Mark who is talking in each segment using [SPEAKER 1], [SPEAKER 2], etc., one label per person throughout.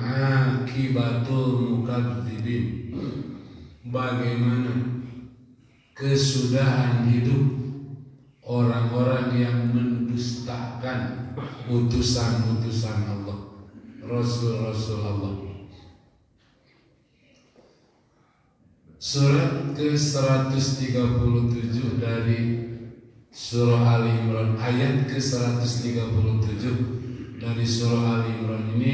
[SPEAKER 1] akibatul mukadzibin, bagaimana kesudahan hidup orang-orang yang mendustakan utusan-utusan Allah, Rasul-Rasul Allah. Surat ke-137 dari Surah Ali Imran, ayat ke-137 dari Surah Ali Imran ini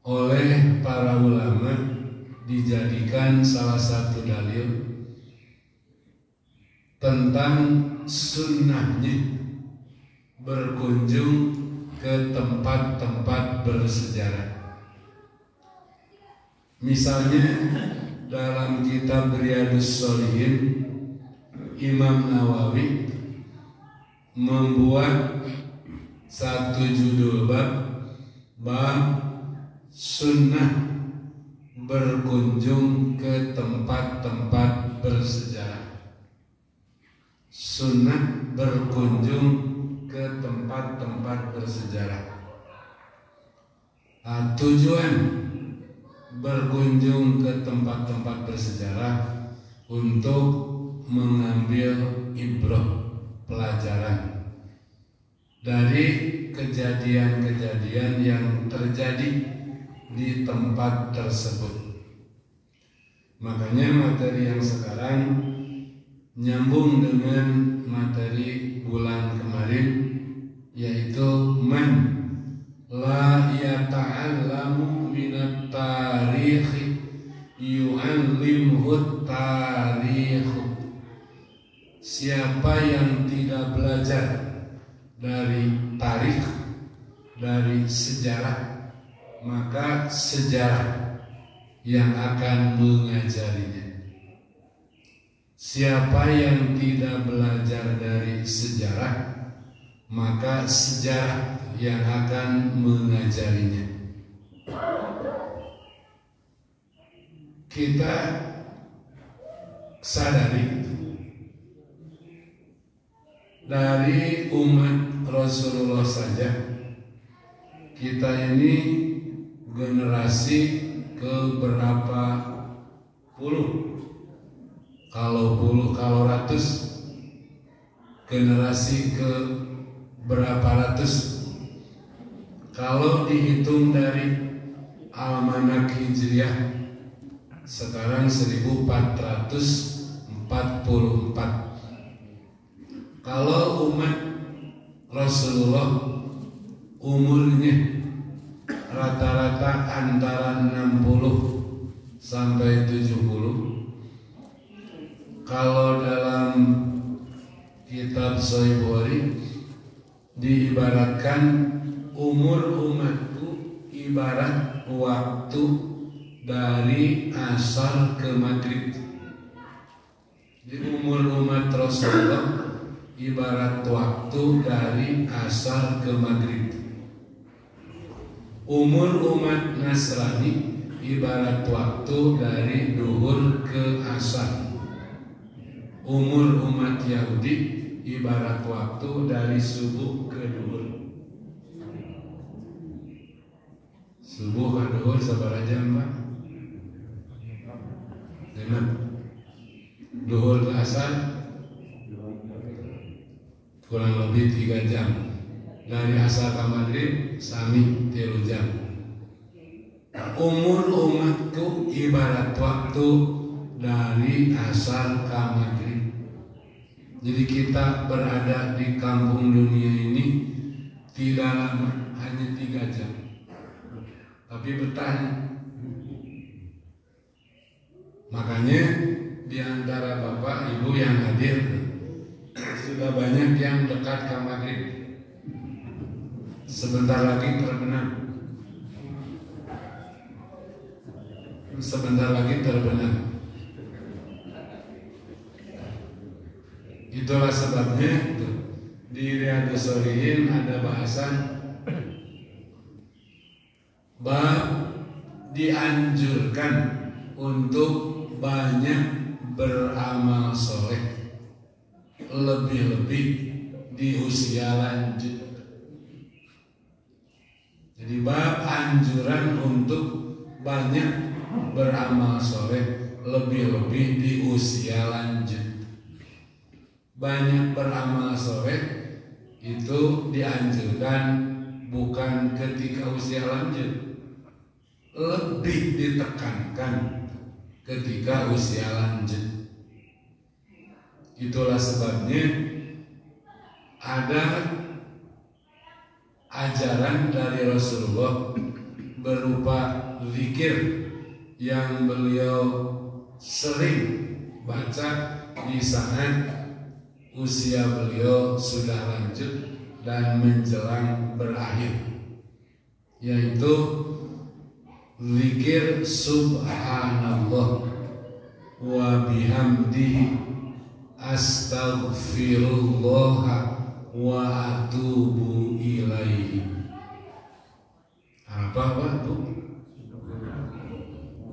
[SPEAKER 1] oleh para ulama dijadikan salah satu dalil tentang sunnahnya berkunjung ke tempat-tempat bersejarah. Misalnya dalam kitab Riyadhus Shalihin, Imam Nawawi membuat satu judul bab sunnah berkunjung ke tempat-tempat bersejarah. Sunnah berkunjung ke tempat-tempat bersejarah. Tujuan berkunjung ke tempat-tempat bersejarah untuk mengambil ibrah, pelajaran dari kejadian-kejadian yang terjadi di tempat tersebut. Makanya materi yang sekarang nyambung dengan materi bulan kemarin, yaitu man la yata'allamu minat tarikhi yu'allimhu tarikhu. Siapa yang tidak belajar dari tarikh, dari sejarah, maka sejarah yang akan mengajarinya. Siapa yang tidak belajar dari sejarah, maka sejarah yang akan mengajarinya. Kita sadari itu dari umat Rasulullah saja, kita ini generasi ke berapa puluh, kalau ratus, generasi ke berapa ratus. Kalau dihitung dari almanak Hijriah sekarang 1444. Kalau umat Rasulullah umurnya rata-rata antara 60 sampai 70. Kalau dalam kitab Sahih Bukhari diibaratkan umur umatku ibarat waktu dari asar ke maghrib. Jadi umur umat Rasulullah ibarat waktu dari asar ke maghrib. Umur umat Nasrani ibarat waktu dari duhur ke asar. Umur umat Yahudi ibarat waktu dari subuh ke duhur. Subuh ke duhur sabar aja Mbak? Genap. Duhur ke asar kurang lebih 3 jam. Dari asar ke maghrib sami 3 jam. Umur umatku ibarat waktu dari asar ke maghrib. Jadi kita berada di kampung dunia ini tidak lama, hanya 3 jam. Tapi bertahan. Makanya di antara bapak ibu yang hadir sudah banyak yang dekat ke maghrib. Sebentar lagi terbenam. Sebentar lagi terbenam. Itulah sebabnya di Riyadhus Shalihin ada bahasan bab dianjurkan untuk banyak beramal soleh, lebih-lebih di usia lanjut. Jadi bab anjuran untuk banyak beramal soleh, lebih-lebih di usia lanjut. Banyak beramal soleh itu dianjurkan bukan ketika usia lanjut, lebih ditekankan ketika usia lanjut. Itulah sebabnya ada ajaran dari Rasulullah berupa zikir yang beliau sering baca di saat usia beliau sudah lanjut dan menjelang berakhir, yaitu zikir subhanallah wa bihamdihi astaghfirullah wa atubu ilaihi. Apa Bu?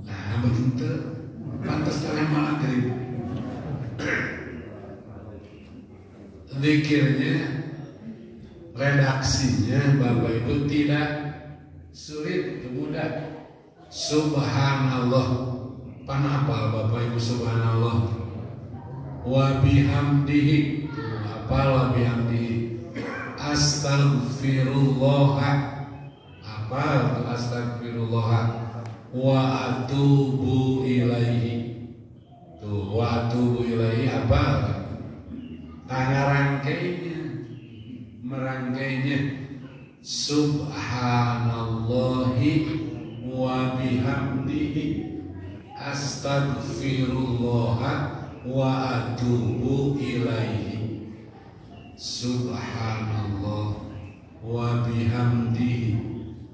[SPEAKER 1] Nah begitu, pantas kalian maghrib. Zikirnya, redaksinya Bapak Ibu tidak sulit, mudah. Subhanallah, panapal Bapak Ibu subhanallah. Wa bihamdihi, apa wa bihamdihi? Astaghfirullah, apa astaghfirullah? Wa atubu ilaihi. Tuh, wa atubu ilaihi apa? Merangkainya subhanallahi wa bihamdihi astaghfirullah wa atubu ilaihi. Subhanallah wa bihamdihi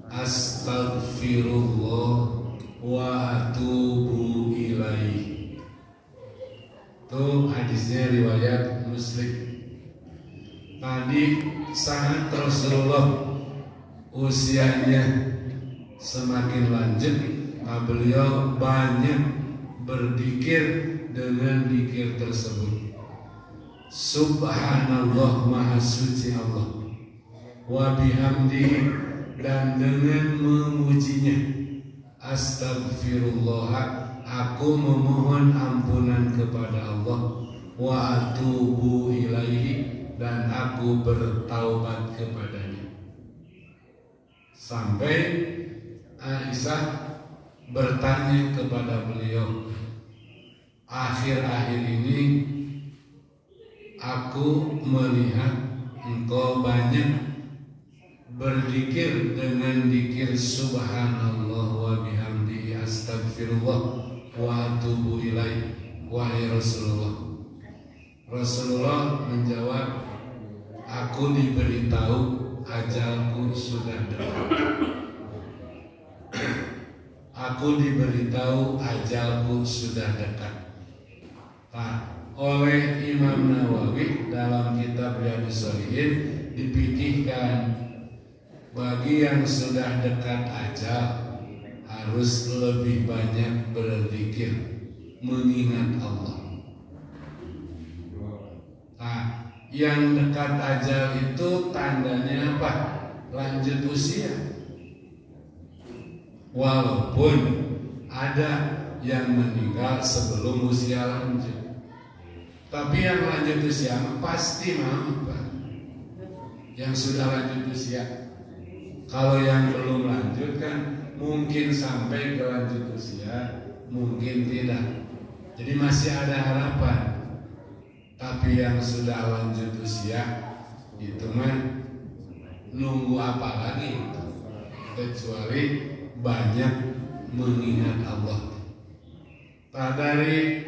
[SPEAKER 1] astaghfirullah wa atubu ilaihi. Itu hadisnya riwayat Muslim. Tadi saat Rasulullah usianya semakin lanjut, beliau banyak berzikir dengan zikir tersebut. Subhanallah, maha suci Allah, wa bihamdihi, dan dengan memujinya. Astagfirullah, aku memohon ampunan kepada Allah. Wa atubu ilaihi, dan aku bertaubat kepadanya. Sampai Aisyah bertanya kepada beliau, akhir-akhir ini aku melihat engkau banyak berzikir dengan zikir subhanallah wa bihamdihi astagfirullah wa atubu ilaihi, wahai Rasulullah. Rasulullah menjawab, aku diberitahu ajalku sudah dekat. Aku diberitahu ajalku sudah dekat. Nah, oleh Imam Nawawi dalam kitab Riyadhus Shalihin dipikirkan, bagi yang sudah dekat ajal harus lebih banyak berzikir, mengingat Allah. Nah, yang dekat ajal itu tandanya apa? Lanjut usia. Walaupun ada yang meninggal sebelum usia lanjut, tapi yang lanjut usia pasti mau, Pak. Yang sudah lanjut usia. Kalau yang belum lanjut kan mungkin sampai ke lanjut usia, mungkin tidak. Jadi masih ada harapan. Tapi yang sudah lanjut usia itu mah nunggu apa lagi, kecuali banyak mengingat Allah. Dari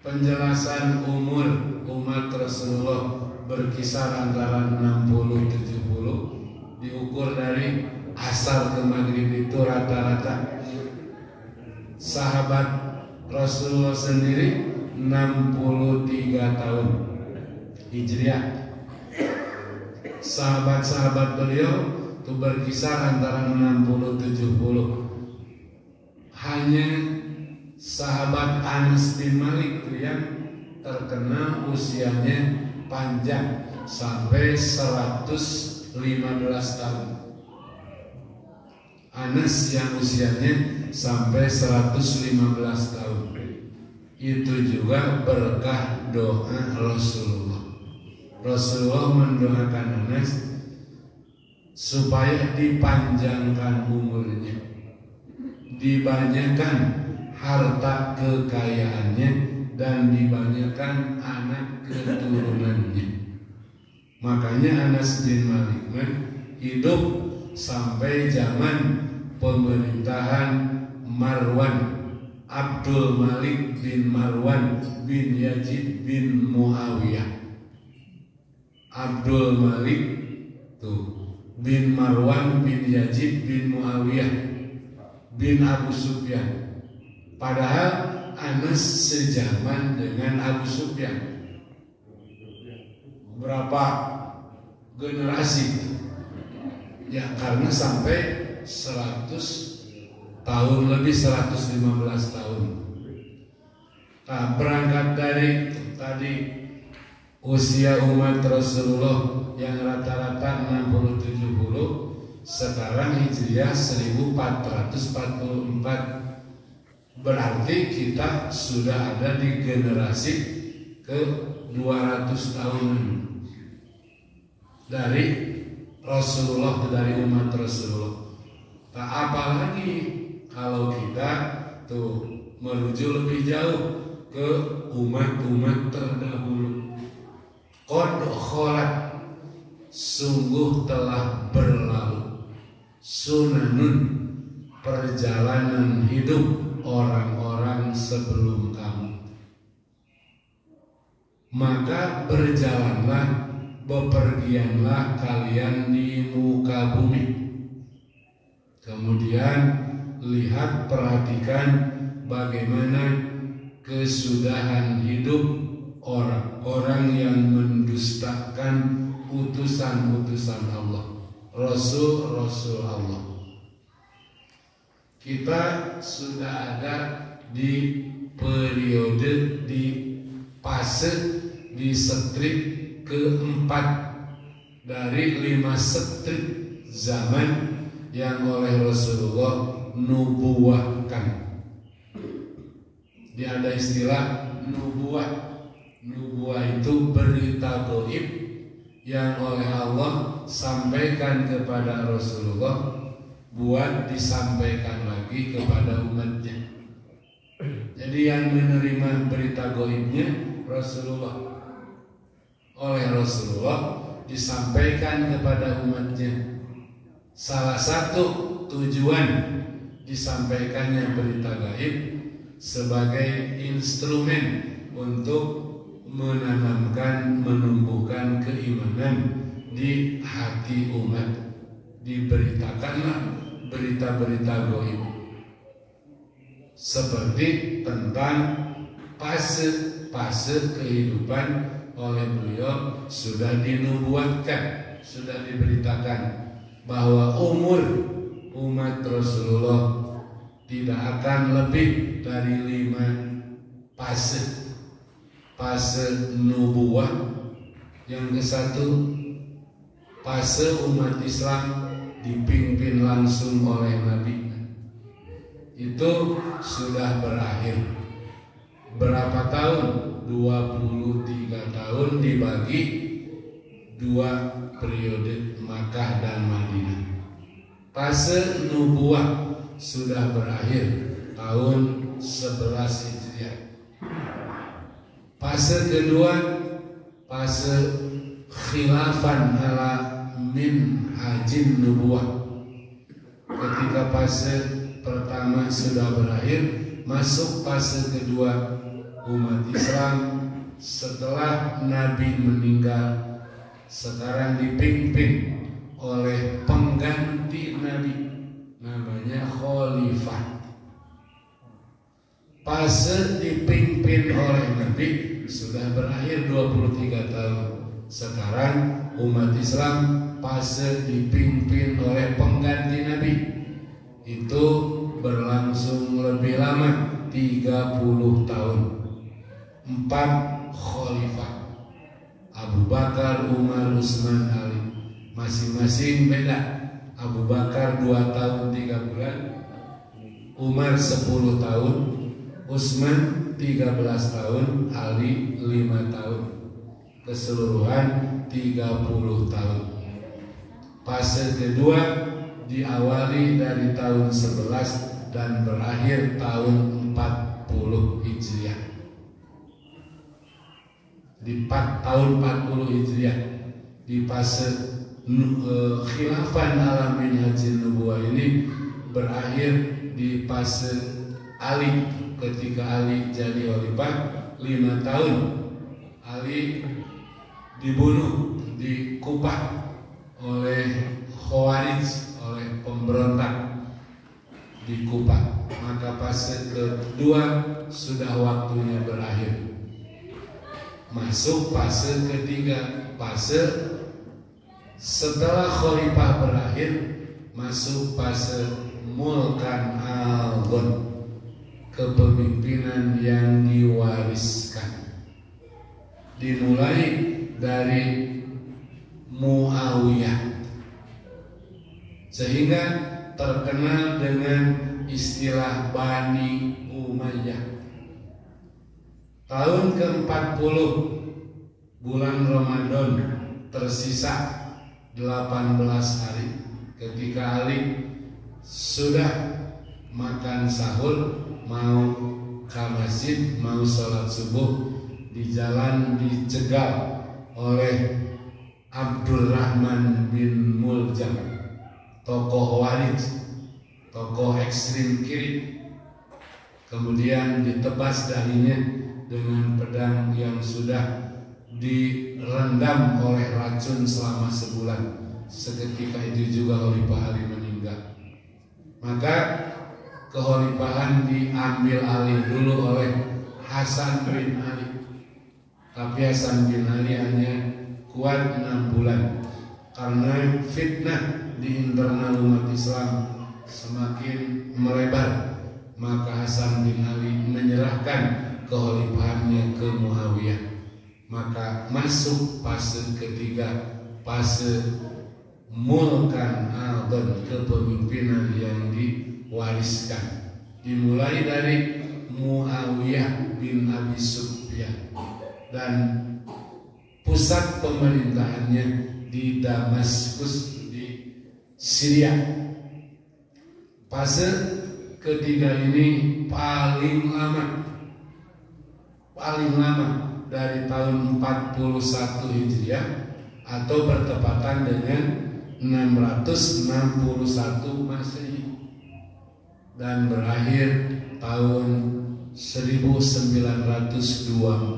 [SPEAKER 1] penjelasan umur umat Rasulullah berkisar antara 60-70, diukur dari asar ke maghrib itu rata-rata. Sahabat Rasulullah sendiri 63 tahun Hijriah. Sahabat-sahabat beliau itu berkisar antara 60-70. Hanya sahabat Anas bin Malik yang terkenal usianya panjang sampai 115 tahun. Anas yang usianya sampai 115 tahun. Itu juga berkah doa Rasulullah. Rasulullah mendoakan Anas supaya dipanjangkan umurnya, dibanyakan harta kekayaannya, dan dibanyakan anak keturunannya. Makanya Anas bin Malik hidup sampai zaman pemerintahan Marwan, Abdul Malik bin Marwan bin Yazid bin Muawiyah. Abdul Malik bin Marwan bin Yazid bin Muawiyah bin Abu Sufyan. Padahal Anas sejaman dengan Abu Sufyan. Berapa generasi? Ya, karena sampai 100 tahun lebih, 115 tahun. Nah, berangkat dari tadi usia umat Rasulullah yang rata-rata 60-70, sekarang Hijriah 1444. Berarti kita sudah ada di generasi ke 200 tahun dari Rasulullah, dari umat Rasulullah. Tak apalagi kalau kita merujuk lebih jauh ke umat-umat terdahulu. Qad kholat, sungguh telah berlalu, sunanun, perjalanan hidup orang-orang sebelum kamu. Maka berjalanlah, bepergianlah kalian di muka bumi. Kemudian lihat, perhatikan bagaimana kesudahan hidup orang-orang yang mendustakan utusan-utusan Allah, Rasul-Rasul Allah. Kita sudah ada di periode, di fase, di strip keempat dari 5 strip zaman yang oleh Rasulullah nubuwahkan. Dia ada istilah nubuwah. Nubuwah itu berita gaib yang oleh Allah sampaikan kepada Rasulullah buat disampaikan lagi kepada umatnya. Jadi yang menerima berita gaibnya Rasulullah, oleh Rasulullah disampaikan kepada umatnya. Salah satu tujuan disampaikannya berita gaib sebagai instrumen untuk menanamkan, menumbuhkan keimanan di hati umat. Diberitakanlah berita-berita gaib seperti tentang fase kehidupan oleh beliau sudah dinubuatkan, sudah diberitakan bahwa umur umat Rasulullah tidak akan lebih dari 5 fase nubuah. Yang ke-1, fase umat Islam dipimpin langsung oleh Nabi. Itu sudah berakhir. Berapa tahun? 23 tahun dibagi 2 periode, Makkah dan Madinah. Fase nubuah sudah berakhir tahun 11 Hijriah. Fase kedua, fase khilafan ala min hajin nubuah. Ketika fase pertama sudah berakhir, masuk fase kedua umat Islam setelah Nabi meninggal. Sekarang dipimpin oleh pengganti Nabi, namanya khalifah. Fase dipimpin oleh Nabi sudah berakhir 23 tahun. Sekarang umat Islam fase dipimpin oleh pengganti Nabi. Itu berlangsung lebih lama, 30 tahun. 4 khalifah, Abu Bakar, Umar, Utsman, Ali, masing-masing beda Abu Bakar 2 tahun 3 bulan, Umar 10 tahun, Utsman 13 tahun, Ali 5 tahun. Keseluruhan 30 tahun. Fase kedua diawali dari tahun 11 dan berakhir tahun 40 Hijriah. Di tahun 40 Hijriah, di fase khilafah alamin haji nubuwah ini berakhir di fase Ali, ketika Ali jadi khalifah 5 tahun. Ali dibunuh di Kufah oleh Khawarij, oleh pemberontak di Kufah. Maka fase kedua sudah waktunya berakhir. Masuk fase ketiga, fase setelah khalifah berakhir, masuk fase mulkan al-ghon, kepemimpinan yang diwariskan. Dimulai dari Muawiyah, sehingga terkenal dengan istilah Bani Umayyah. Tahun ke-40 bulan Ramadan, tersisa 18 hari ketika Ali sudah makan sahur, mau ke masjid, mau sholat subuh, di jalan dicegal oleh Abdurrahman bin Muljam, tokoh Khawarij, tokoh ekstrim kiri. Kemudian ditebas dahinya dengan pedang yang sudah direndam oleh racun selama sebulan. Seketika itu juga Khalifah Ali meninggal. Maka kekhalifahan diambil alih dulu oleh Hasan bin Ali. Tapi Hasan bin Ali hanya kuat 6 bulan karena fitnah di internal umat Islam semakin melebar. Maka Hasan bin Ali menyerahkan kekhalifahannya ke Muawiyah. Maka masuk fase ketiga, fase mulkan al-ghon, kepemimpinan yang diwariskan. Dimulai dari Muawiyah bin Abi Sufyan dan pusat pemerintahannya di Damaskus di Syria. Fase ketiga ini paling lama dari tahun 41 Hijriah atau bertepatan dengan 661 Masehi dan berakhir tahun 1924.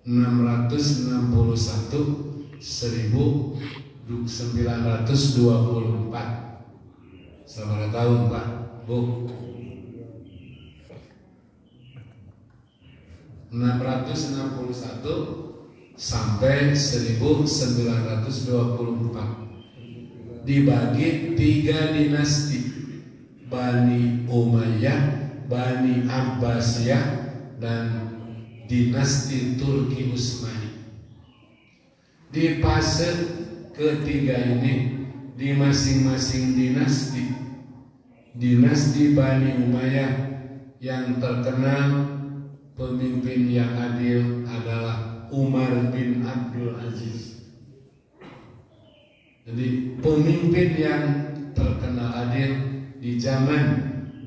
[SPEAKER 1] 1924. Selamat tahun Pak, Bu. 661 sampai 1924 dibagi 3 dinasti, Bani Umayyah, Bani Abbasiyah, dan dinasti Turki Utsmani. Di fase ketiga ini, di masing-masing dinasti Bani Umayyah yang terkenal pemimpin yang adil adalah Umar bin Abdul Aziz. Jadi pemimpin yang terkenal adil di zaman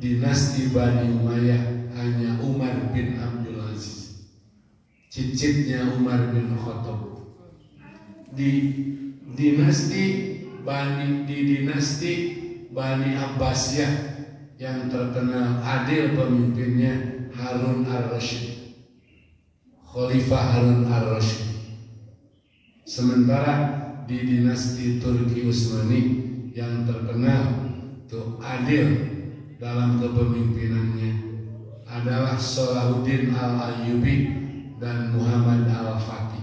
[SPEAKER 1] dinasti Bani Umayyah hanya Umar bin Abdul Aziz, cicitnya Umar bin Khattab. Di dinasti Bani Abbasiyah yang terkenal adil pemimpinnya Harun ar-Rasyid, Khalifah Harun ar-Rasyid. Sementara di dinasti Turki Utsmani yang terkenal tuh adil dalam kepemimpinannya adalah Salahuddin al-Ayyubi dan Muhammad al-Fatih.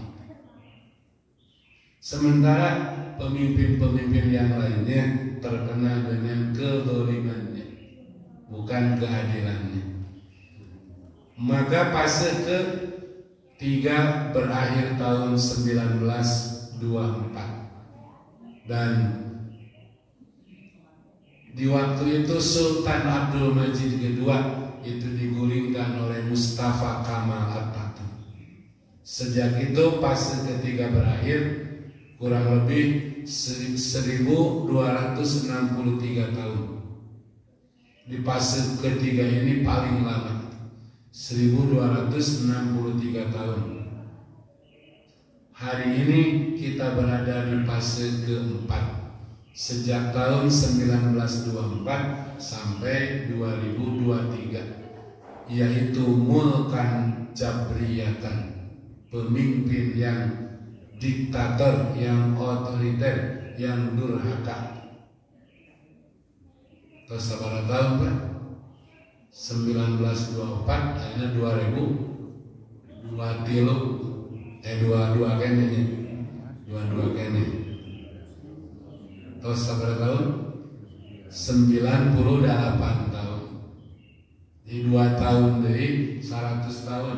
[SPEAKER 1] Sementara pemimpin-pemimpin yang lainnya terkenal dengan kezalimannya, bukan keadilannya. Maka fase ke-3 berakhir tahun 1924 dan Di waktu itu Sultan Abdul Majid II itu digulingkan oleh Mustafa Kamal Atatürk. Sejak itu fase ketiga berakhir, kurang lebih 1263 tahun. Di fase ketiga ini paling lama, 1263 tahun. Hari ini kita berada di fase keempat, sejak tahun 1924 sampai 2023, yaitu mulkan jabriyatan, pemimpin yang diktator, yang otoriter, yang durhaka. Terus sabar tahun Pak? 1924 akhirnya 22 kene. 22 kene. Terus sabar tahun? 98 tahun. Di 2 tahun dari 100 tahun.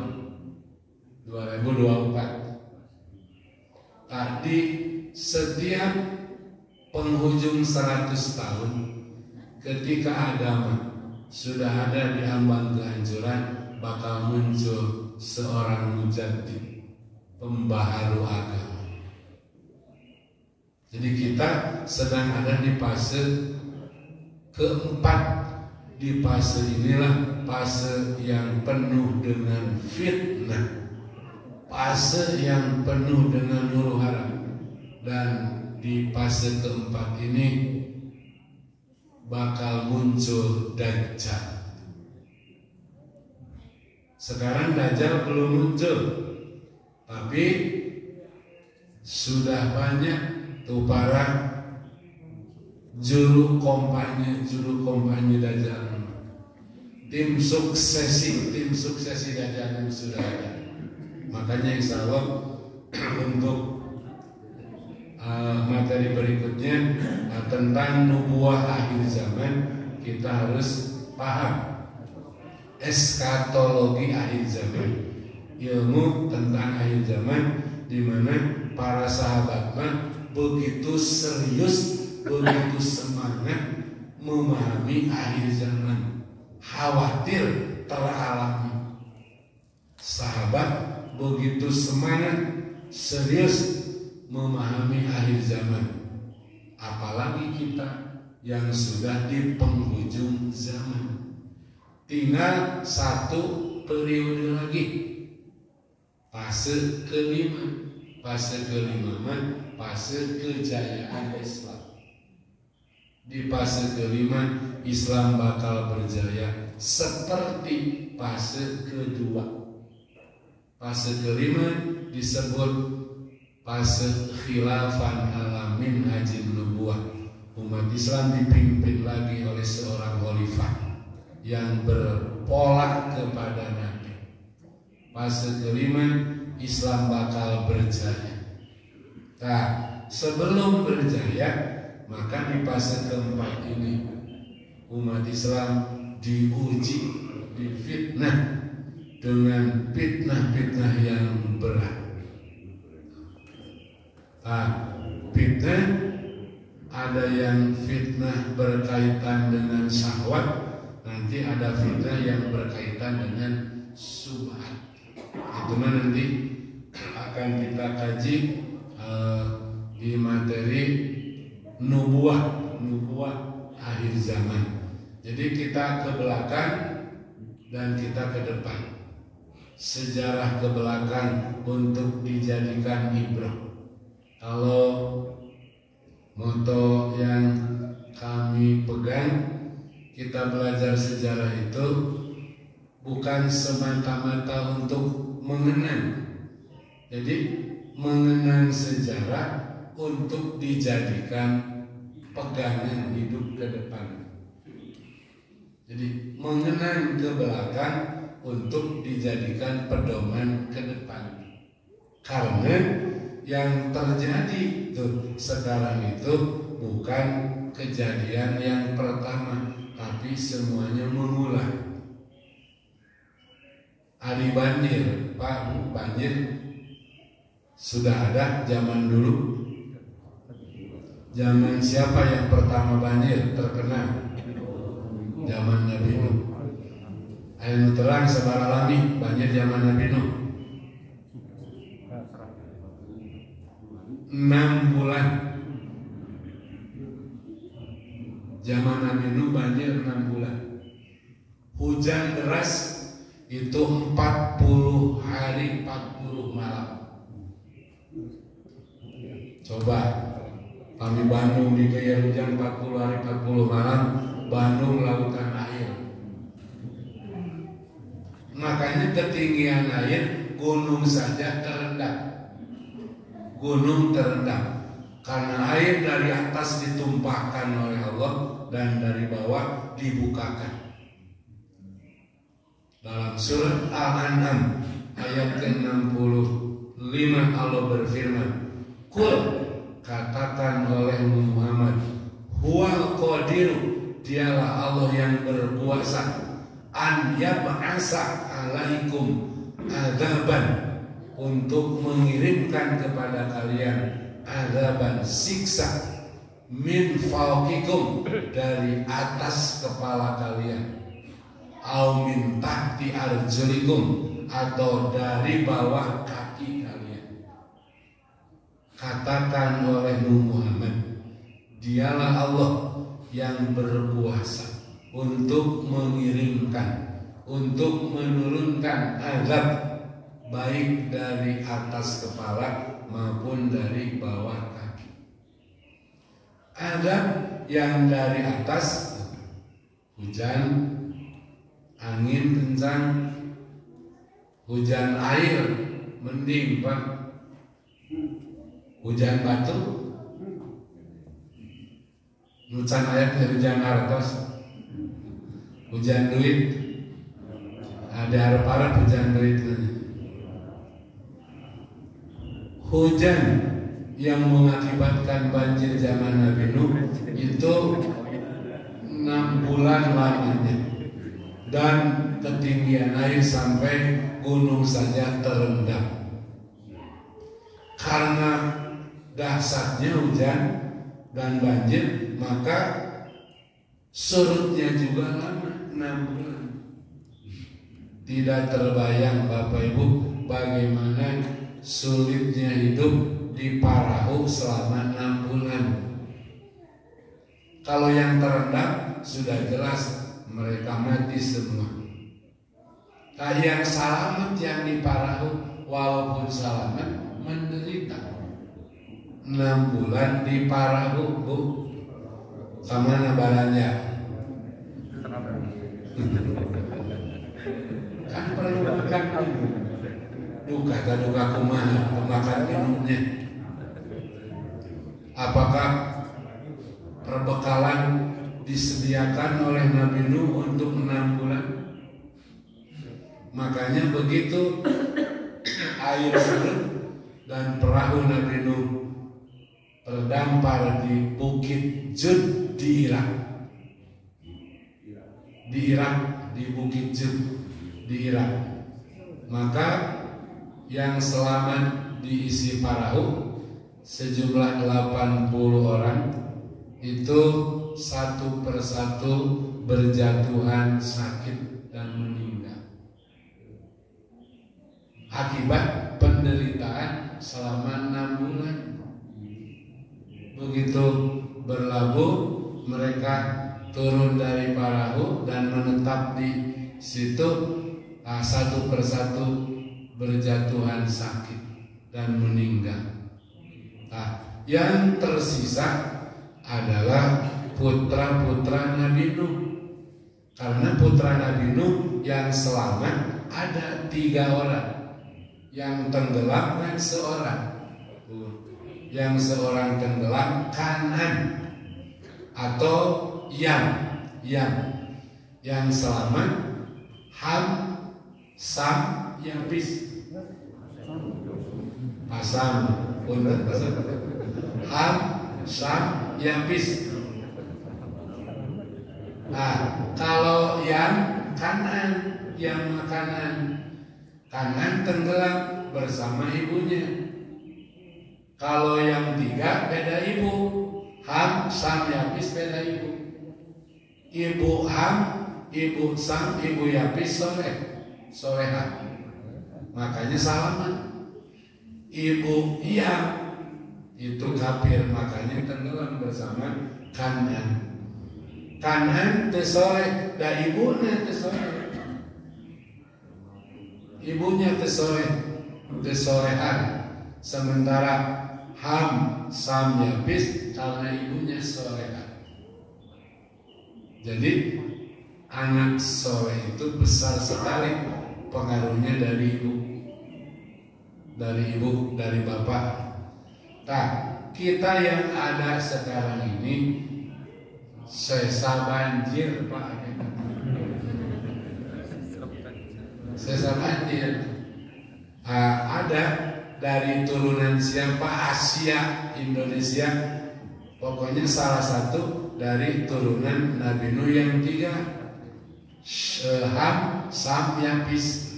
[SPEAKER 1] 2024. Tadi setiap penghujung 100 tahun, ketika agama sudah ada di ambang kehancuran, bakal muncul seorang mujaddid, pembaharu agama. Jadi kita sedang ada di fase keempat. Di fase inilah fase yang penuh dengan fitnah, fase yang penuh dengan huru hara. Dan di fase keempat ini bakal muncul Dajjal. Sekarang Dajjal belum muncul, tapi sudah banyak tuh para juru kompanye Dajjal. Tim suksesi Dajjal yang sudah ada. Makanya insya Allah untuk materi berikutnya tentang nubuah akhir zaman, kita harus paham eskatologi akhir zaman, ilmu tentang akhir zaman, di mana para sahabat begitu serius, begitu semangat memahami akhir zaman, khawatir teralami. Sahabat begitu semangat, serius memahami akhir zaman, apalagi kita yang sudah di penghujung zaman. Tinggal 1 periode lagi, fase kelima. Fase kelima fase kejayaan Islam. Di fase kelima Islam bakal berjaya seperti fase kedua. Fase kelima disebut fase khilafan ala minhajin nubuwah. Umat Islam dipimpin lagi oleh seorang khalifah yang berpola kepada Nabi. Fase kelima Islam bakal berjaya. Nah, sebelum berjaya, maka di fase keempat ini umat Islam diuji, difitnah dengan fitnah-fitnah yang berat. Fitnah ada yang fitnah berkaitan dengan syahwat, nanti ada fitnah yang berkaitan dengan subhat. Itu nanti akan kita kaji di materi nubuah akhir zaman. Jadi kita ke belakang dan kita ke depan. Sejarah ke belakang untuk dijadikan ibrah. Kalau moto yang kami pegang, kita belajar sejarah itu bukan semata-mata untuk mengenang. Jadi mengenang sejarah untuk dijadikan pegangan hidup ke depan. Jadi mengenang ke belakang untuk dijadikan pedoman ke depan. Karena yang terjadi sekarang itu bukan kejadian yang pertama, tapi semuanya mengulang. Hari banjir, Pak, banjir sudah ada zaman dulu. Zaman siapa yang pertama banjir terkenal? anu terang sabaraha lami banjir zaman Nabi Nuh 6 bulan. Zaman Nabi Nuh banjir 6 bulan. Hujan deras itu 40 hari 40 malam. Coba kami Bandung diguyur hujan 40 hari 40 malam, Bandung lautan air. Makanya ketinggian air gunung saja terendam. Gunung terendam karena air dari atas ditumpahkan oleh Allah dan dari bawah dibukakan. Dalam surat Al-An'am ayat ke-65 Allah berfirman, "Qul," katakan oleh Muhammad, "Huwal qadiru," dialah Allah yang berkuasa, "an yab'asa alaikum adzaban," untuk mengirimkan kepada kalian azaban siksa, min fawqikum, dari atas kepala kalian, au min tahti arjulikum, atau dari bawah kaki kalian. Katakan oleh Muhammad, dialah Allah yang berkuasa untuk mengirimkan, untuk menurunkan azab, baik dari atas kepala maupun dari bawah kaki. Azab yang dari atas, hujan, angin kencang, hujan air, mending Pak. Hujan batu, nucan ayat hujan hartos, hujan duit, ada harap-harap hujan duit. Hujan yang mengakibatkan banjir zaman Nabi Nuh itu 6 bulan lamanya, dan ketinggian air sampai gunung saja terendam. Karena dahsyatnya hujan dan banjir, maka surutnya juga lama, 6 bulan. Tidak terbayang Bapak Ibu bagaimana sulitnya hidup di Parahu selama 6 bulan. Kalau yang terendam sudah jelas mereka mati semua. Nah, yang selamat yang di Parahu walaupun selamat menderita 6 bulan di Parahu, Bu. Sama nabarannya. Kan perlu makan duka kumaha makan minumnya. Apakah perbekalan disediakan oleh Nabi Nuh untuk 6 bulan? Makanya begitu air surut dan perahu Nabi Nuh terdampar di Bukit Jud di Irak. Di Irak, di Bukit Jud di Irak. Maka yang selamat diisi perahu sejumlah 80 orang itu satu persatu berjatuhan sakit dan meninggal akibat penderitaan selama 6 bulan. Begitu berlabuh, mereka turun dari perahu dan menetap di situ, satu persatu berjatuhan sakit dan meninggal. Nah, yang tersisa adalah putra-putra Nabi Nuh. Karena putra Nabi Nuh yang selamat ada 3 orang, yang tenggelam kan seorang. Yang seorang tenggelam Kanan, atau yang selamat Ham, Sam, Yafis. Pasang punten pasang. Ham, Sam, Yafis. Nah, kalau yang Kanan, yang makanan Kanan tenggelam bersama ibunya. Kalau yang 3 beda ibu, Ham, Sam, Yafis beda ibu. Ibu Ham ibu Sam, ibu Yapis soleha, makanya salaman. Ibu Iyam itu kafir, makanya tenggelam bersama Kanan. Kanan teu soleh, da ibunya teu soleh. Ibunya teu solehan. Sementara Ham, Sam, Yapis karena ibunya solehan. Jadi anak soleh itu besar sekali pengaruhnya dari ibu, dari bapak. Nah, kita yang ada sekarang ini sesa banjir, Pak. Sesa banjir. Ada dari turunan siapa? Asia, Indonesia. Pokoknya salah satu dari turunan Nabi Nuh yang 3, Ham, Sam, Yapis.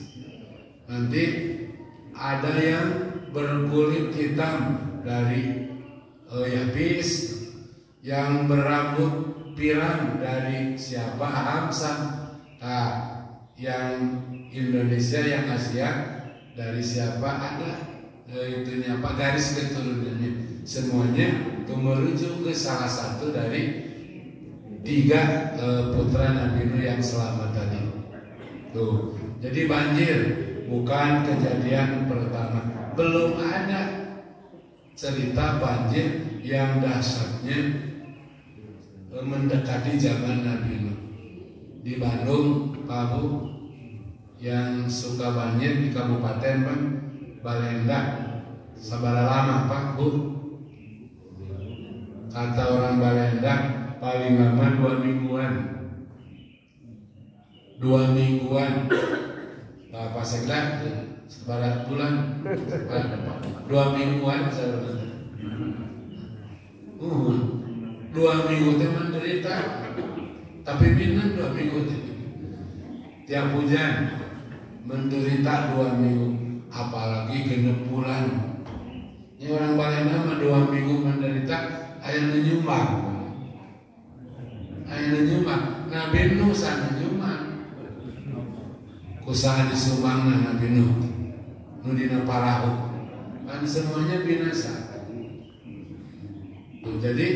[SPEAKER 1] Nanti ada yang berkulit hitam dari Yapis, yang berambut pirang dari siapa? Ham, Sam. Nah, yang Indonesia, yang Asia dari siapa? Ada itunya apa, garis keturunannya. Semuanya merujuk ke salah satu dari 3 putra Nabi Nuh yang selamat tadi. Tuh, jadi banjir bukan kejadian pertama. Belum ada cerita banjir yang dahsyatnya mendekati zaman Nabi Nuh. Di Bandung, Pak Bu, yang suka banjir di Kabupaten Balenda, sabara lama Pak Bu? Kata orang Balenda paling lama 2 mingguan. 2 mingguan. Pak Sekda sebarat bulan 2 mingguan. 2 minggu teh menderita, tapi binan 2 minggu tiap hujan menderita 2 minggu, apalagi genep bulan. Ini orang Balenda mah 2 minggu menderita, aya nyumbang. Nabi Nuh sana nyumbang. Kusaha disumbang Nabi Nuh, nu dina parahu, kan semuanya binasa. Tuh, jadi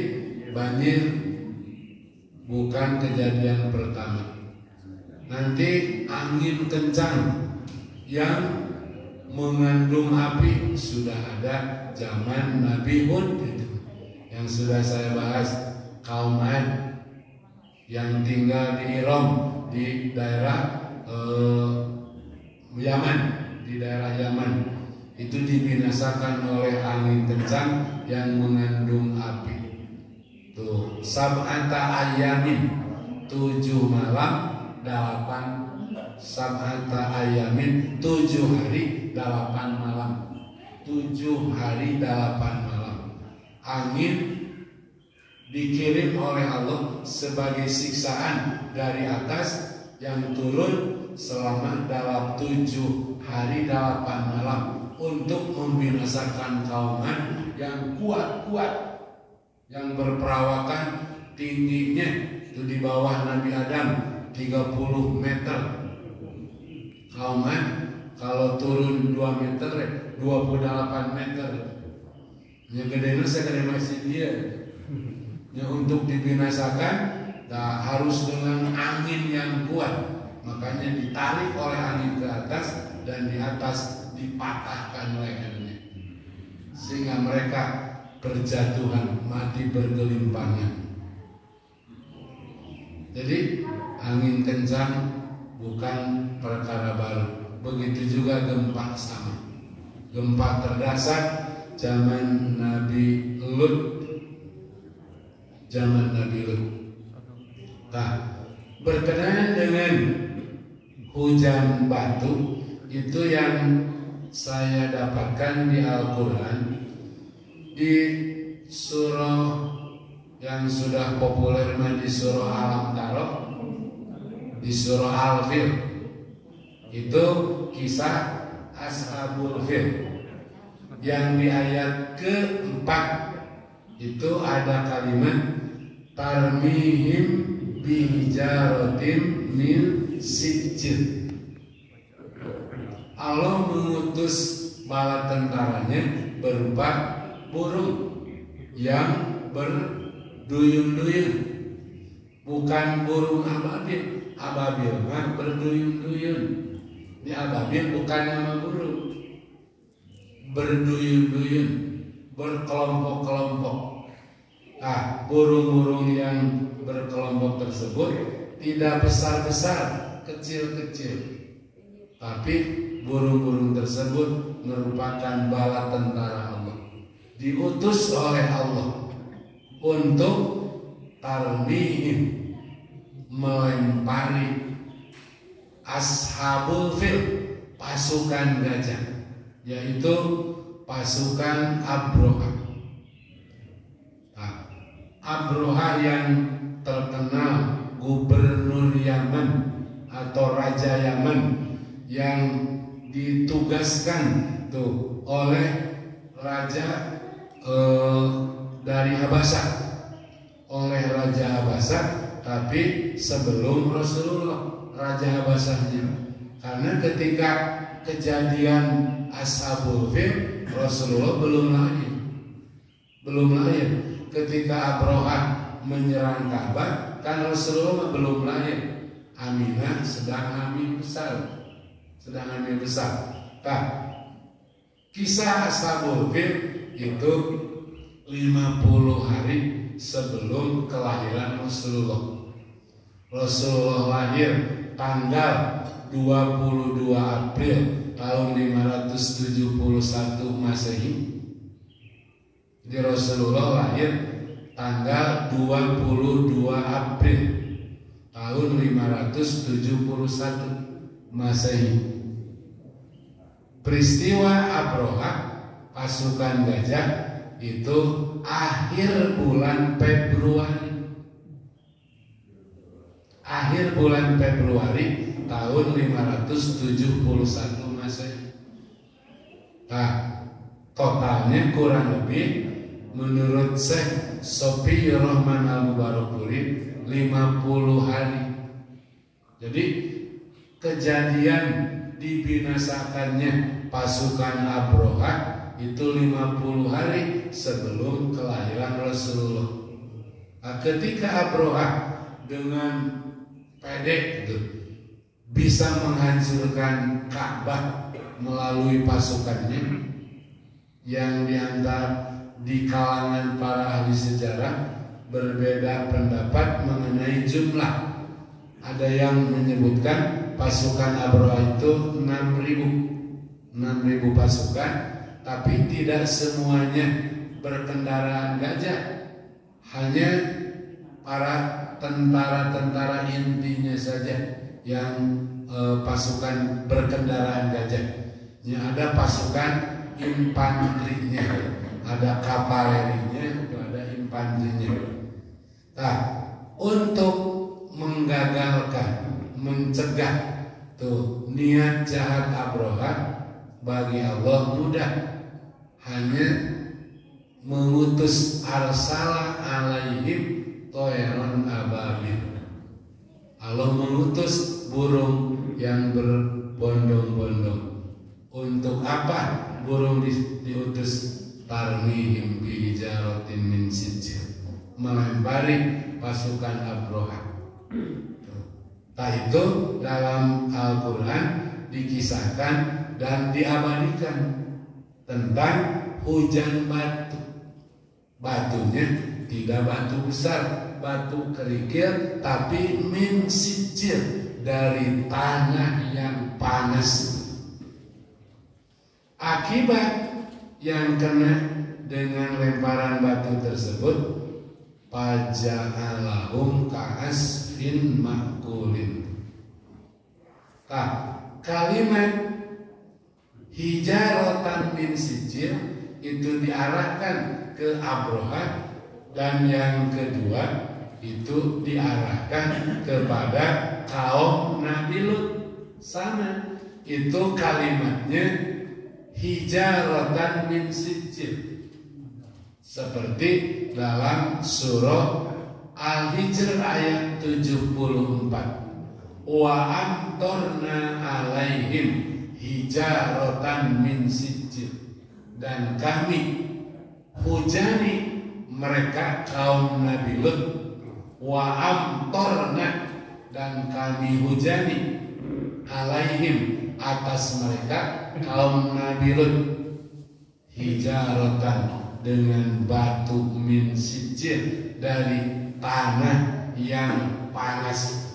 [SPEAKER 1] banjir bukan kejadian pertama. Nanti angin kencang yang mengandung api sudah ada zaman Nabi Hud itu, yang sudah saya bahas. Kaum Ad yang tinggal di Iram, di daerah Yaman, di daerah Yaman itu dibinasakan oleh angin kencang yang mengandung api. Tuh, sab'ata ayamin, 7 malam 8, sab'ata ayamin, 7 hari 8 malam, 7 hari 8 malam. Angin dikirim oleh Allah sebagai siksaan dari atas yang turun selama dalam 7 hari 8 malam untuk membinasakan kaum Ad yang kuat-kuat, yang berperawakan tingginya itu di bawah Nabi Adam 30 meter. Kaum Ad kalau turun 2 meter 28 meter. Yang gedenya segede masih dia. Yang untuk dibinasakan harus dengan angin yang kuat. Makanya ditarik oleh angin ke atas, dan di atas dipatahkan lehernya, sehingga mereka berjatuhan, mati bergelimpangan. Jadi angin kencang bukan perkara baru. Begitu juga gempa sama. Gempa terdahsyat zaman Nabi Lut. Nah, berkenaan dengan hujan batu itu yang saya dapatkan di Al-Quran, di surah yang sudah populer di surah Al-Taroq, di surah Al-Fil. Itu kisah Ashabul Fil yang di ayat ke-4 itu ada kalimat tarmihim bihijaratin min sijil. Allah mengutus bala tentaranya berupa burung yang berduyun-duyun, bukan burung ababil. Ababil mah berduyun-duyun. Ini ababil bukan nama burung, berduyun-duyun, berkelompok-kelompok. Burung-burung yang berkelompok tersebut tidak besar-besar, kecil-kecil, tapi burung-burung tersebut merupakan bala tentara Allah, diutus oleh Allah untuk tarmihim, melempari ashabul fil, pasukan gajah, yaitu pasukan Abroha. Abroha yang terkenal gubernur Yaman atau raja Yaman yang ditugaskan tuh oleh raja dari Habasah, tapi sebelum Rasulullah raja Habasahnya, karena ketika kejadian Ashabul Fil Rasulullah belum lahir. Ketika Abroha menyerang Ka'bah, kan Rasulullah belum lahir. Aminah sedang hamil besar. Kisah Ashabul Fil itu 50 hari sebelum kelahiran Rasulullah. Rasulullah lahir tanggal 22 April tahun 571 Masehi. Jadi Rasulullah lahir tanggal 22 April tahun 571 Masehi. Peristiwa Abroha, pasukan gajah, itu akhir bulan Februari tahun 571 Masehi. Totalnya kurang lebih menurut Syekh Sofi Rahman Al-Mubarakuri 50 hari. Jadi kejadian dibinasakannya pasukan Abroha itu 50 hari sebelum kelahiran Rasulullah. Ketika Abroha dengan pedek itu bisa menghancurkan Ka'bah melalui pasukannya, yang diantar di kalangan para ahli sejarah berbeda pendapat mengenai jumlah. Ada yang menyebutkan pasukan Abroha itu 6.000 pasukan, tapi tidak semuanya berkendaraan gajah, hanya para tentara-tentara intinya saja yang pasukan berkendaraan gajah. Yang ada pasukan infanterinya, ada kavalerinya, ada infanterinya. Untuk menggagalkan, mencegah tuh niat jahat Abroha, bagi Allah mudah, hanya mengutus arsala alaihim toeron ababil. Allah mengutus burung yang berbondong-bondong. Untuk apa burung diutus? Tarmihim bihijaratin min sijil, melempari pasukan Abroha. Itu dalam Al-Quran dikisahkan dan diabadikan tentang hujan batu. Batunya tidak batu besar, batu kerikil, tapi min sijil, dari tanah yang panas. Akibat yang kena dengan lemparan batu tersebut, paja'alahum ka'asfin ma'kulin. Kalimat hijaratan min sijil itu diarahkan ke Abroha, dan yang kedua itu diarahkan kepada kaum Nabi Lut. Sama, itu kalimatnya hijaratan min sijil, seperti dalam surah Al-Hijr ayat 74. Wa amtorna alaihim hijaratan min sijil, dan kami hujani mereka kaum Nabi Lut. Wa amtorna, dan kami hujani alaihim atas mereka kaum Nabi Lut hijaratan dengan batu min sijil dari tanah yang panas.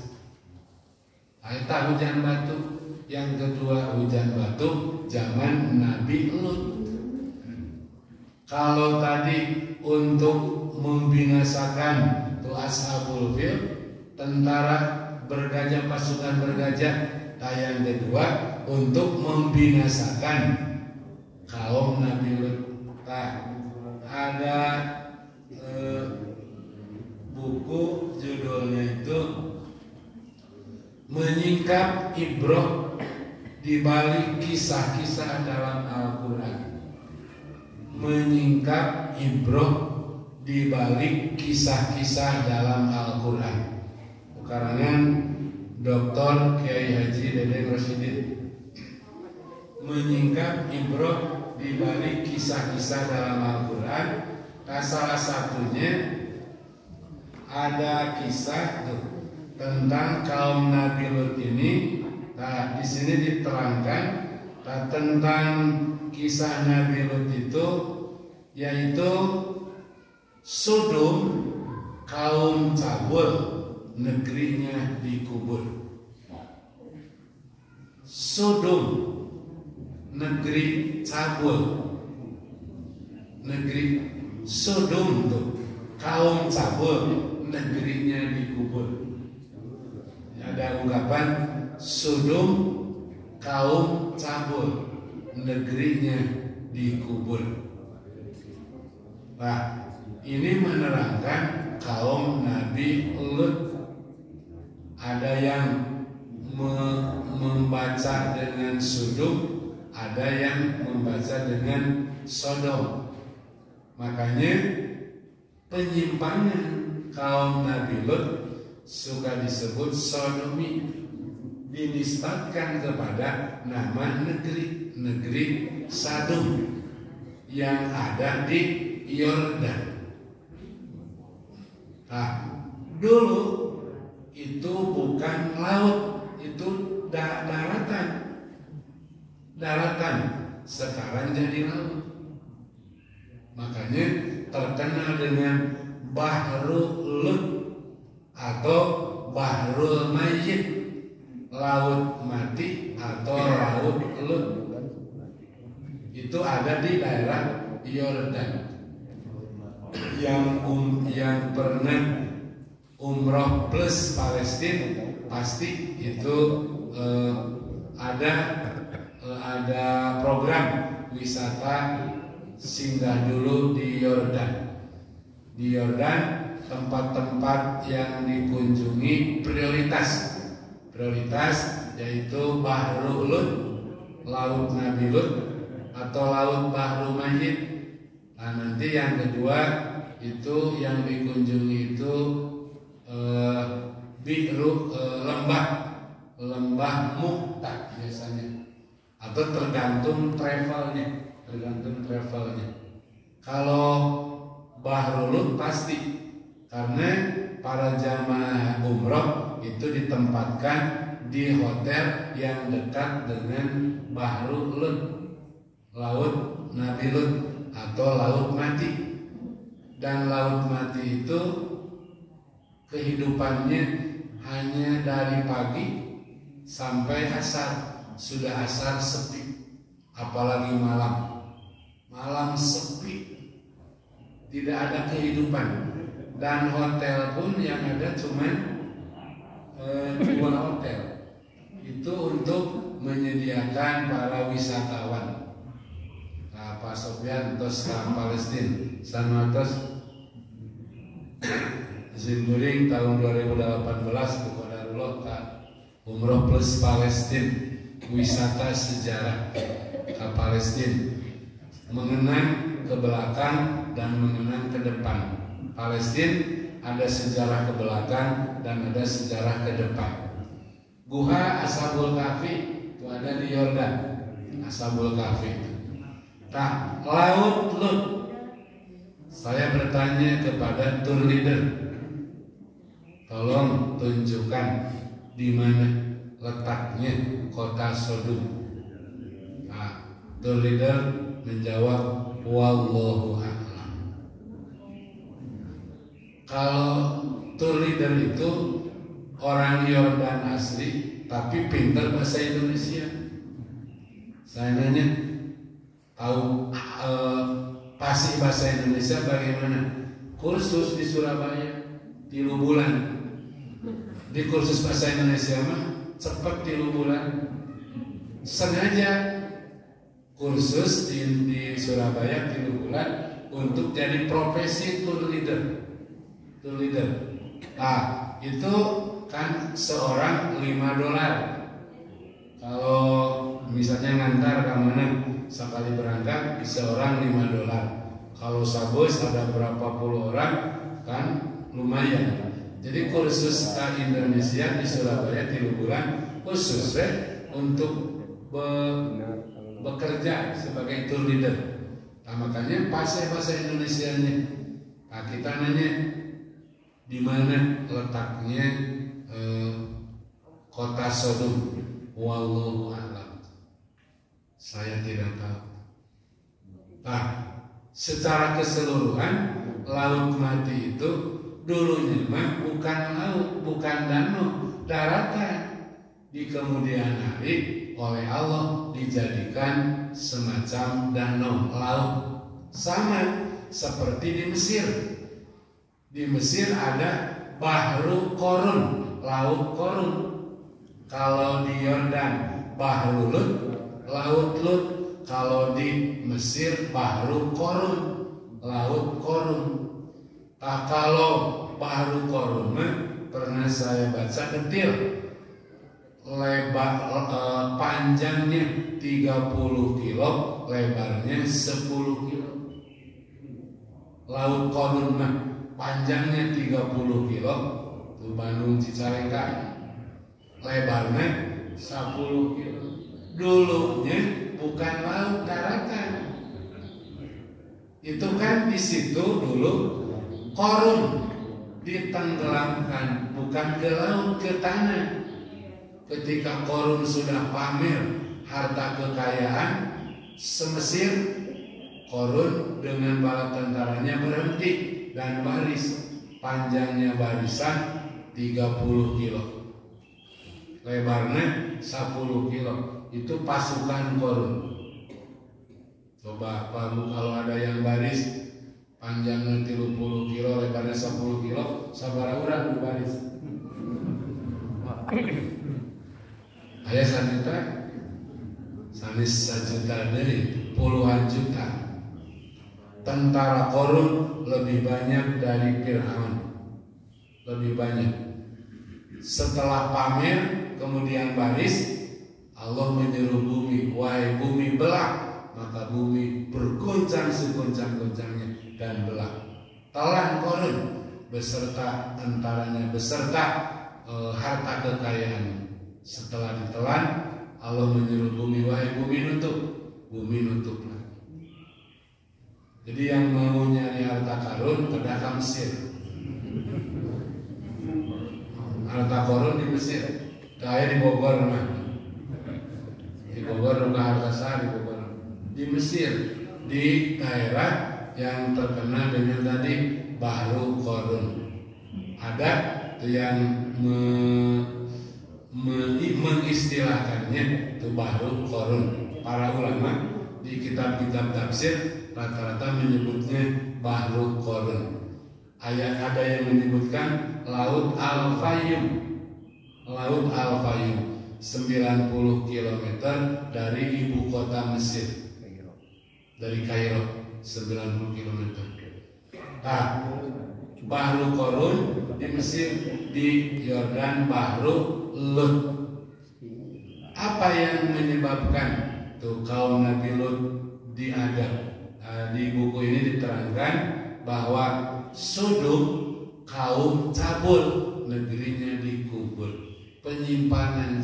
[SPEAKER 1] Kita hujan batu. Yang kedua hujan batu zaman Nabi Lut. Kalau tadi untuk membinasakan tu ashabul fil, tentara bergajah, pasukan bergajah. Yang kedua untuk membinasakan kaum Nabi Lut. Ada buku judulnya itu Menyingkap Ibrah di balik kisah-kisah dalam Al-Quran. Menyingkap ibrah di balik kisah-kisah dalam Al-Quran. Karangan Dr. Kiai Haji Deden Rosidin. Menyingkap ibrah di balik kisah-kisah dalam Al-Quran. Salah satunya ada kisah tentang kaum Nabi Lut ini. Nah, di sini diterangkan tentang kisah Nabi Lut itu, yaitu Sodom kaum cabul, negerinya dikubur. Sodom negeri cabul, negeri Sodom tuh kaum cabul, negerinya dikubur. Ada ungkapan Sodom kaum cabul, negerinya dikubur. Nah, ini menerangkan kaum Nabi Lut. Ada yang membaca dengan Sodom, ada yang membaca dengan Sodom. Makanya penyimpangan kaum Nabi Lut suka disebut sodomi, dinisbatkan kepada nama negeri Sadum yang ada di Yordan. Nah, dulu itu bukan laut, itu daratan, sekarang jadi laut. Makanya terkenal dengan Bahrul Lut atau Bahrul Mayyit, laut mati atau laut Lut. Itu ada di daerah Yordan. Yang pernah umroh plus Palestina pasti itu ada program wisata singgah dulu di Yordan. Di Yordan tempat-tempat yang dikunjungi prioritas yaitu Bahrul Lut, laut Nabi Lut atau laut Bahrul Mayyit. Nah, nanti yang kedua itu yang dikunjungi itu lembah Mu'tah biasanya, atau tergantung travelnya. Kalau Bahrul Lut pasti, karena para jamaah umroh itu ditempatkan di hotel yang dekat dengan Bahrul Lut, laut Nabi Lut atau laut mati. Dan laut mati itu kehidupannya hanya dari pagi sampai asar. Sudah asar sepi, apalagi malam sepi, tidak ada kehidupan. Dan hotel pun yang ada cuma 2 hotel. Itu untuk menyediakan para wisatawan. Nah, Pak Sofyan tos ke Palestina, sama tos Zimburing tahun 2018 ke Qadarullah ke umroh plus Palestina, wisata sejarah ke Palestina, mengenang ke belakang dan mengenang ke depan. Palestina ada sejarah ke belakang, dan ada sejarah ke depan. Guha Ashabul Kahfi itu ada di Yordan. Ashabul Kahfi. Nah, Laut Lut. Saya bertanya kepada tour leader, tolong tunjukkan di mana letaknya kota Sodom. Nah, tour leader menjawab, wallahu a'lam. Kalau tour leader itu orang Yordan asli tapi pintar bahasa Indonesia. Saya nanya, tahu fasih bahasa Indonesia bagaimana? Kursus di Surabaya 3 bulan. Di kursus bahasa Indonesia mah cepat 3 bulan. Sengaja kursus di Surabaya 3 bulan untuk jadi profesi tour leader. Tour leader. Nah, itu kan seorang $5. Kalau misalnya ngantar ke mana sekali berangkat seorang $5. Kalau sabos ada berapa puluh orang kan lumayan. Jadi kursus ke Indonesia di Surabaya 3 bulan khusus untuk bekerja sebagai tour leader. Nah, makanya bahasa Indonesianya. Nah, kita nanya di mana letaknya kota Sodom. Wallahu a'lam. Saya tidak tahu. Nah, secara keseluruhan Laut Mati itu dulunya mah bukan laut, bukan danau, daratan. Di kemudian hari oleh Allah dijadikan semacam danau laut. Sama seperti di Mesir. Di Mesir ada Bahru Korun, Laut Korun. Kalau di Yordan Bahru Lut, Laut Lut. Kalau di Mesir Bahru Korun, Laut Korun. Nah, kalau Bahru Korun pernah saya baca detail, lebar panjangnya 30 kilo, lebarnya 10 kilo. Laut Korun panjangnya 30 kilo, itu Bandung Cicalengka. Lebarnya 10 kilo. Dulunya bukan laut, daratan. Itu kan di situ dulu korun ditenggelamkan, bukan ke laut, ke tanah. Ketika korun sudah pamer harta kekayaan semesir, korun dengan bala tentaranya berhenti dan baris. Panjangnya barisan 30 kilo, lebarnya 10 kilo. Itu pasukan korun. Coba kalau ada yang baris panjangnya 30 kilo, lebarnya 10 kilo, sabar orang di baris. Ayah 1 juta, sanis 1 juta dari puluhan juta. Tentara korun lebih banyak dari Fir'aun, lebih banyak. Setelah pamer kemudian baris, Allah menyuruh bumi, wahai bumi belah. Maka bumi bergoncang segoncang-goncangnya dan belah. Telan korun beserta tentaranya, beserta harta kekayaannya. Setelah ditelan, Allah menyuruh bumi, wahai bumi nutup. Bumi nutup lagi. Jadi yang mau nyari harta karun kedah ke Mesir. Harta karun di Mesir, kaya di Bogor mah. Di Bogor rumah harta sah di Bogor. Di Mesir, di daerah yang terkenal dengan tadi Bahru Korun. Ada yang mengistilahkannya itu Bahru Korun. Para ulama di kitab-kitab tafsir rata-rata menyebutnya Bahru Korun. Ada yang menyebutkan Laut Al-Fayyum. Laut Al-Fayyum 90 km dari ibu kota Mesir. Dari Kairo 90 km. Nah, Bahru Korun di Mesir, di Yordan Bahru Lut. Apa yang menyebabkan tuh kaum Nabi Lut diadab? Di buku ini diterangkan bahwa Sodom kaum cabul, negerinya dikubur. Penyimpanan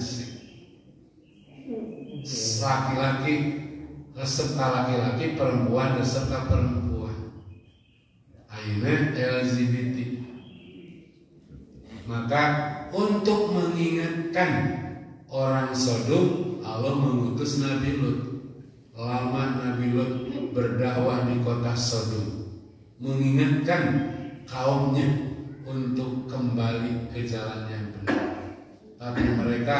[SPEAKER 1] laki-laki resep laki-laki, perempuan resep perempuan. Akhirnya LGBT. Maka untuk mengingatkan orang Sodom, Allah mengutus Nabi Lut. Lama Nabi Lut berdakwah di kota Sodom, mengingatkan kaumnya untuk kembali ke jalan yang benar. Tapi mereka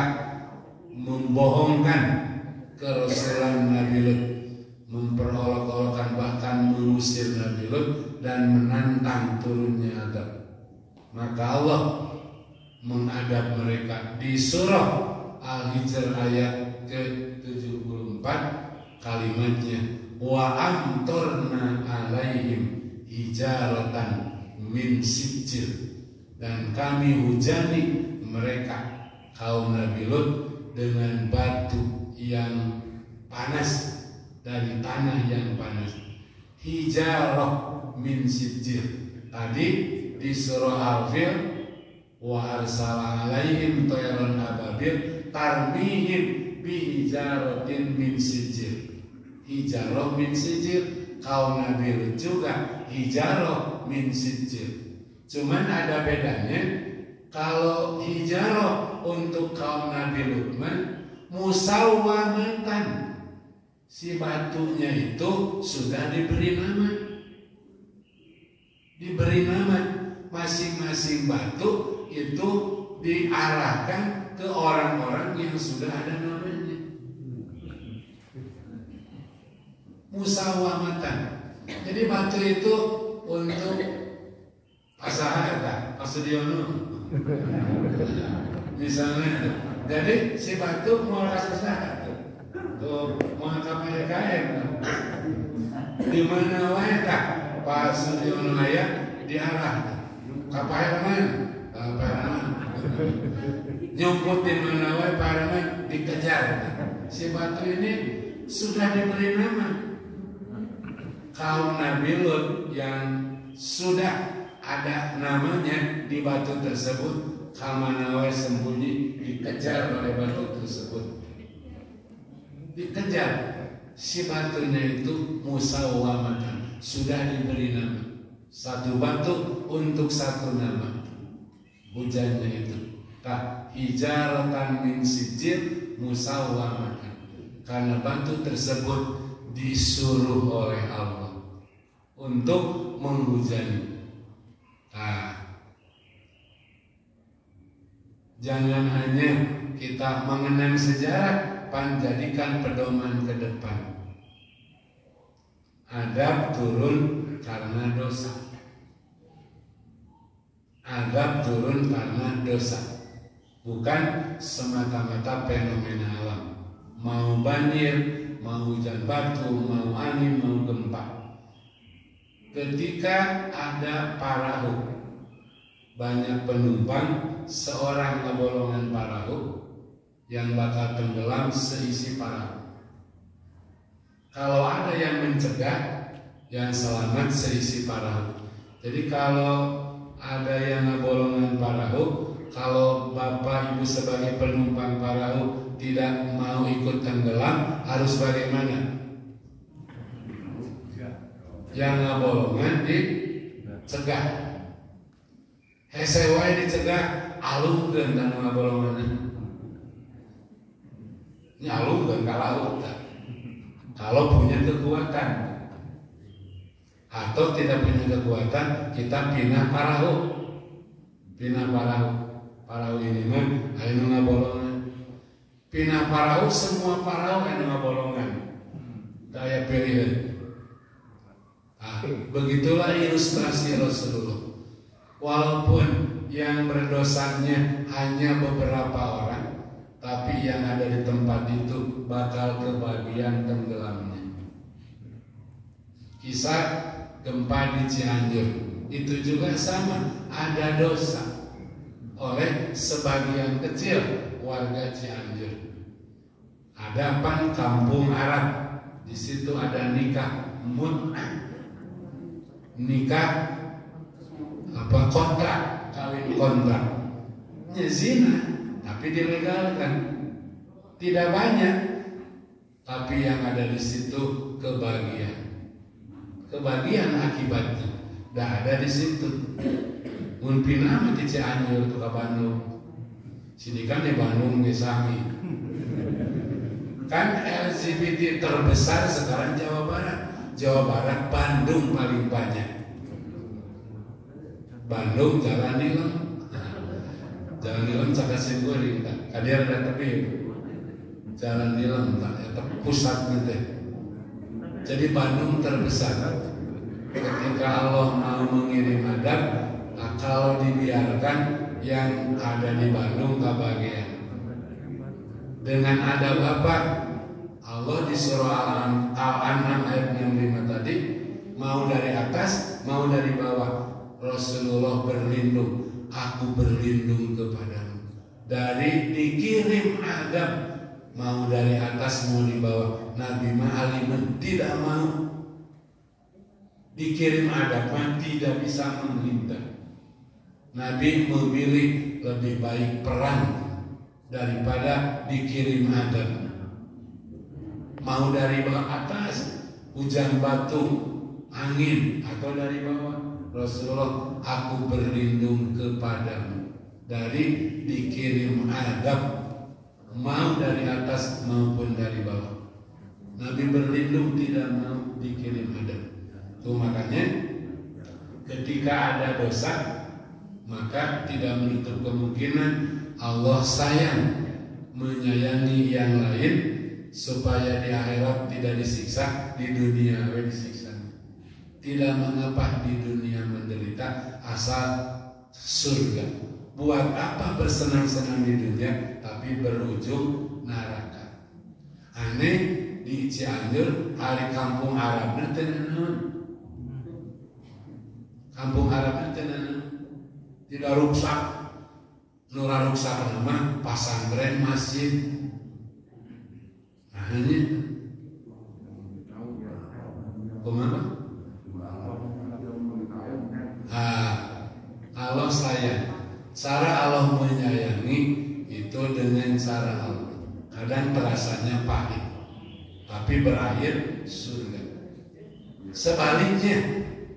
[SPEAKER 1] membohongkan kerasulan Nabi Lut, memperolok-olokkan, bahkan mengusir Nabi Lut dan menantang turunnya adab. Maka Allah mengadab mereka di surah Al-Hijr ayat ke-74, kalimatnya wa amtorna alaihim hijaratan min sijil, dan kami hujani mereka kaum Nabi Lut dengan batu yang panas dari tanah yang panas. Hijarah min sijil tadi di surah Al-Fil, wa arsala alaihim tayran ababil tarmihim bihijaratin min sijil. Hijarah min sijil, kaum Nabi Lut juga hijarah min sijil. Cuman ada bedanya. Kalau hijarah untuk kaum Nabi Lut musawwamatan, si batunya itu sudah diberi nama. Diberi nama, masing-masing batu itu diarahkan ke orang-orang yang sudah ada namanya. Musawwamatan. Jadi batu itu untuk pasaha, Pak Sudiono. Misalnya, jadi si batu mau kasih sahat tuh mau KPKM, di mana wae tak Pak Sudiono aya diarah KPKM, nyumput di mana wae Pak Rahman dikejar. Si batu ini sudah diberi nama. Kaum Nabi Lut yang sudah ada namanya di batu tersebut, kamanawe sembunyi, dikejar oleh batu tersebut. Dikejar, si batunya itu musawwamatan, sudah diberi nama. Satu batu untuk satu nama. Hujannya itu tak hijaratan min sijil musawwamatan, karena batu tersebut disuruh oleh Allah untuk menghujani. Jangan hanya kita mengenang sejarah, jadikan pedoman ke depan. Adab turun karena dosa. Adab turun karena dosa, bukan semata-mata fenomena alam. Mau banjir, mau hujan batu, mau angin, mau gempa. Ketika ada perahu, banyak penumpang, seorang ngebolongan perahu yang bakal tenggelam seisi perahu. Kalau ada yang mencegah, yang selamat seisi perahu. Jadi kalau ada yang ngebolongan perahu, kalau bapak ibu sebagai penumpang perahu tidak mau ikut tenggelam, harus bagaimana? Yang ngebolongan dicegah. Hese wae dicegah, alungkeun dan ngabolongan. Nyalungkeun ka laut. Kalau punya kekuatan. Atau tidak punya kekuatan, kita pindah perahu. Pindah perahu. Perahu ini mah anu ngabolongan. Pindah perahu, semua perahu anu ngabolongan. Daya pilihan. Begitulah ilustrasi Rasulullah. Walaupun yang berdosanya hanya beberapa orang, tapi yang ada di tempat itu bakal kebagian tenggelamnya. Kisah gempa di Cianjur itu juga sama, ada dosa oleh sebagian kecil warga Cianjur. Ada kampung Arab, di situ ada nikah mut'ah. Nikah kontrak, kawin kontrak. zina, tapi dilegalkan. Tidak banyak, tapi yang ada di situ kebahagiaan. Kebahagiaan akibatnya dah ada di situ. Mun pindah mah di Cianjur ke Bandung. Sini kan di Bandung di Sami. Kan LGBT terbesar sekarang Jawa Barat. Jawa Barat, Bandung paling banyak. Bandung Jalan Nilem. Jalan Nilem Cakasin Guring tak. Kadir ada tepi. Jalan Nilem tak. Itu pusatnya teh. Jadi Bandung terbesar. Ketika Allah mau mengirim adab, kalau dibiarkan yang ada di Bandung kebahagiaan. Dengan adab apa? Allah di surah Al-An'am ayat 65 tadi, mau dari atas, mau dari bawah. Rasulullah berlindung, aku berlindung kepadamu dari dikirim adab, mau dari atas mau di bawah. Nabi ma'aliman tidak mau dikirim adab, tidak bisa menghindar. Nabi memilih lebih baik perang daripada dikirim adab. Mau dari bawah atas, hujan batu, angin, atau dari bawah. Rasulullah, aku berlindung kepadamu dari dikirim adab, mau dari atas maupun dari bawah. Nabi berlindung tidak mau dikirim adab. Itu makanya ketika ada dosa, maka tidak menutup kemungkinan Allah sayang menyayangi yang lain supaya di akhirat tidak disiksa, di dunia disiksa. Tidak mengapa di dunia menderita asal surga. Buat apa bersenang-senang di dunia tapi berujung neraka? Aneh di Cianjur hari kampung Arabnya tenan. Kampung Arabnya tenan. Tidak rusak. Nura rusak nama pasantren masjid. Nah ini kumaha? Allah sayang. Cara Allah menyayangi itu dengan cara Allah. Kadang terasanya pahit, tapi berakhir surga. Sebaliknya,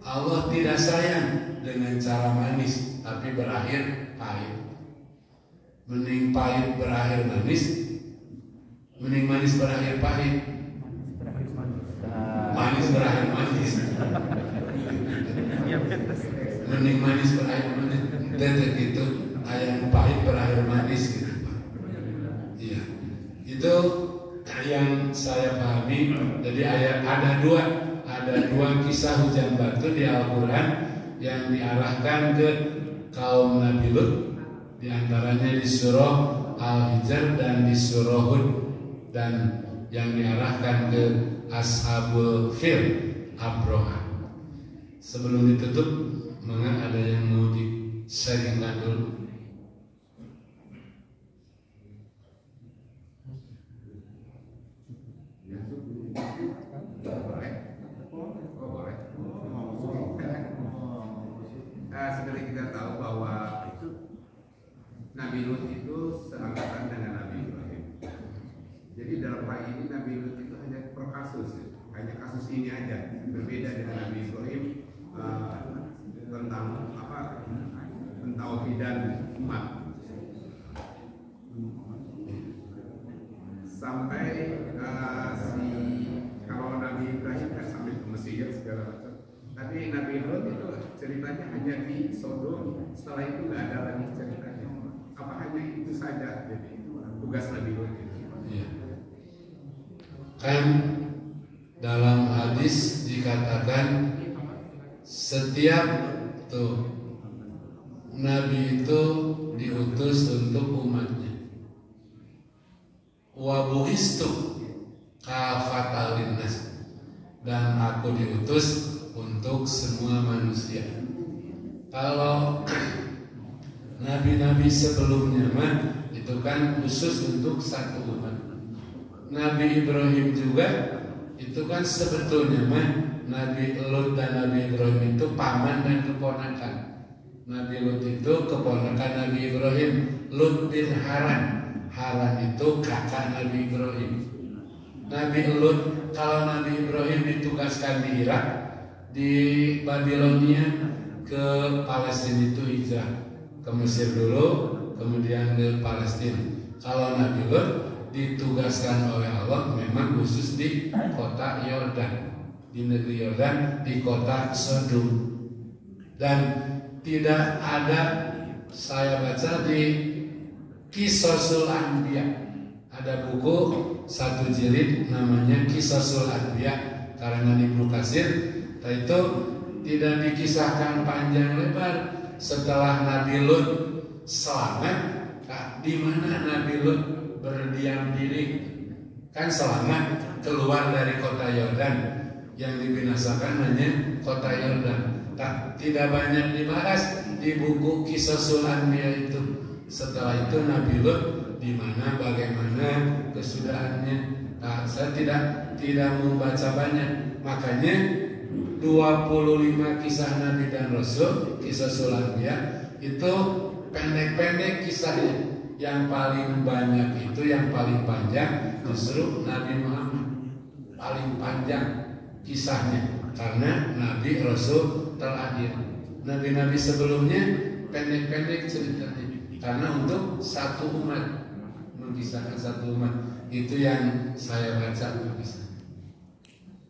[SPEAKER 1] Allah tidak sayang dengan cara manis, tapi berakhir pahit. Mending pahit berakhir manis, mending manis berakhir pahit. Manis berakhir manis. Mending manis berakhir manis. Detek itu ayam pahit berakhir manis gitu Pak. Iya. Itu yang saya pahami. Jadi ada dua kisah hujan batu di Al-Quran yang diarahkan ke kaum Nabi Lut. Di antaranya di surah Al-Hijr dan di surah Hud, dan yang diarahkan ke Ashabul Fil, Abroha. Sebelum ditutup, maka ada yang mau di-sharingkan dulu.
[SPEAKER 2] Seperti kita tahu bahwa Nabi Lut itu seangkatan dengan Nabi Ibrahim. Jadi dalam hal ini Nabi Lut itu hanya per kasus, hanya kasus ini aja berbeda dengan Nabi Ibrahim tentang pentauhidan umat. Sampai kalau Nabi Ibrahim kan sampai ke Mesir segala macam. Tapi Nabi Lut itu ceritanya hanya di Sodom, setelah itu nggak ada lagi ceritanya. Apa hanya itu saja? Jadi itu tugas Nabi Lut itu.
[SPEAKER 1] Ya. Kan dalam hadis dikatakan setiap Nabi itu diutus untuk umatnya. Wa bu'istu kafatan linnas, dan aku diutus untuk semua manusia. Kalau nabi-nabi sebelumnya mah itu kan khusus untuk satu umat. Nabi Ibrahim juga itu kan sebetulnya mah Nabi Lut dan Nabi Ibrahim itu paman dan keponakan. Nabi Lut itu keponakan Nabi Ibrahim, Lut bin Haran. Haran itu kakak Nabi Ibrahim. Nabi Lut, kalau Nabi Ibrahim ditugaskan di Irak, di Babilonia, ke Palestina itu hijrah ke Mesir dulu, kemudian ke Palestina. Kalau Nabi Lut ditugaskan oleh Allah memang khusus di kota Yordan, di negeri Yordan, di kota Sodom. Dan tidak ada, saya baca di Qisasul Anbiya, ada buku 1 jilid namanya Qisasul Anbiya karangan Ibnu Katsir. Itu tidak dikisahkan panjang lebar setelah Nabi Lut selamat, di mana Nabi Lut berdiam diri, kan selamat keluar dari kota Yordan, yang dibinasakan hanya kota Yordan. Tidak banyak dibahas di buku Qisasul Anbiya itu. Setelah itu Nabi Lut di mana, bagaimana kesudahannya. Saya tidak membaca banyak, makanya 25 kisah Nabi dan Rasul, Qisasul Anbiya itu pendek-pendek kisahnya. Yang paling banyak itu, yang paling panjang justru Nabi Muhammad, paling panjang kisahnya, karena Nabi Rasul terakhir. Nabi-nabi sebelumnya pendek-pendek ceritanya, karena untuk satu umat, mengisahkan satu umat. Itu yang saya baca berkisah.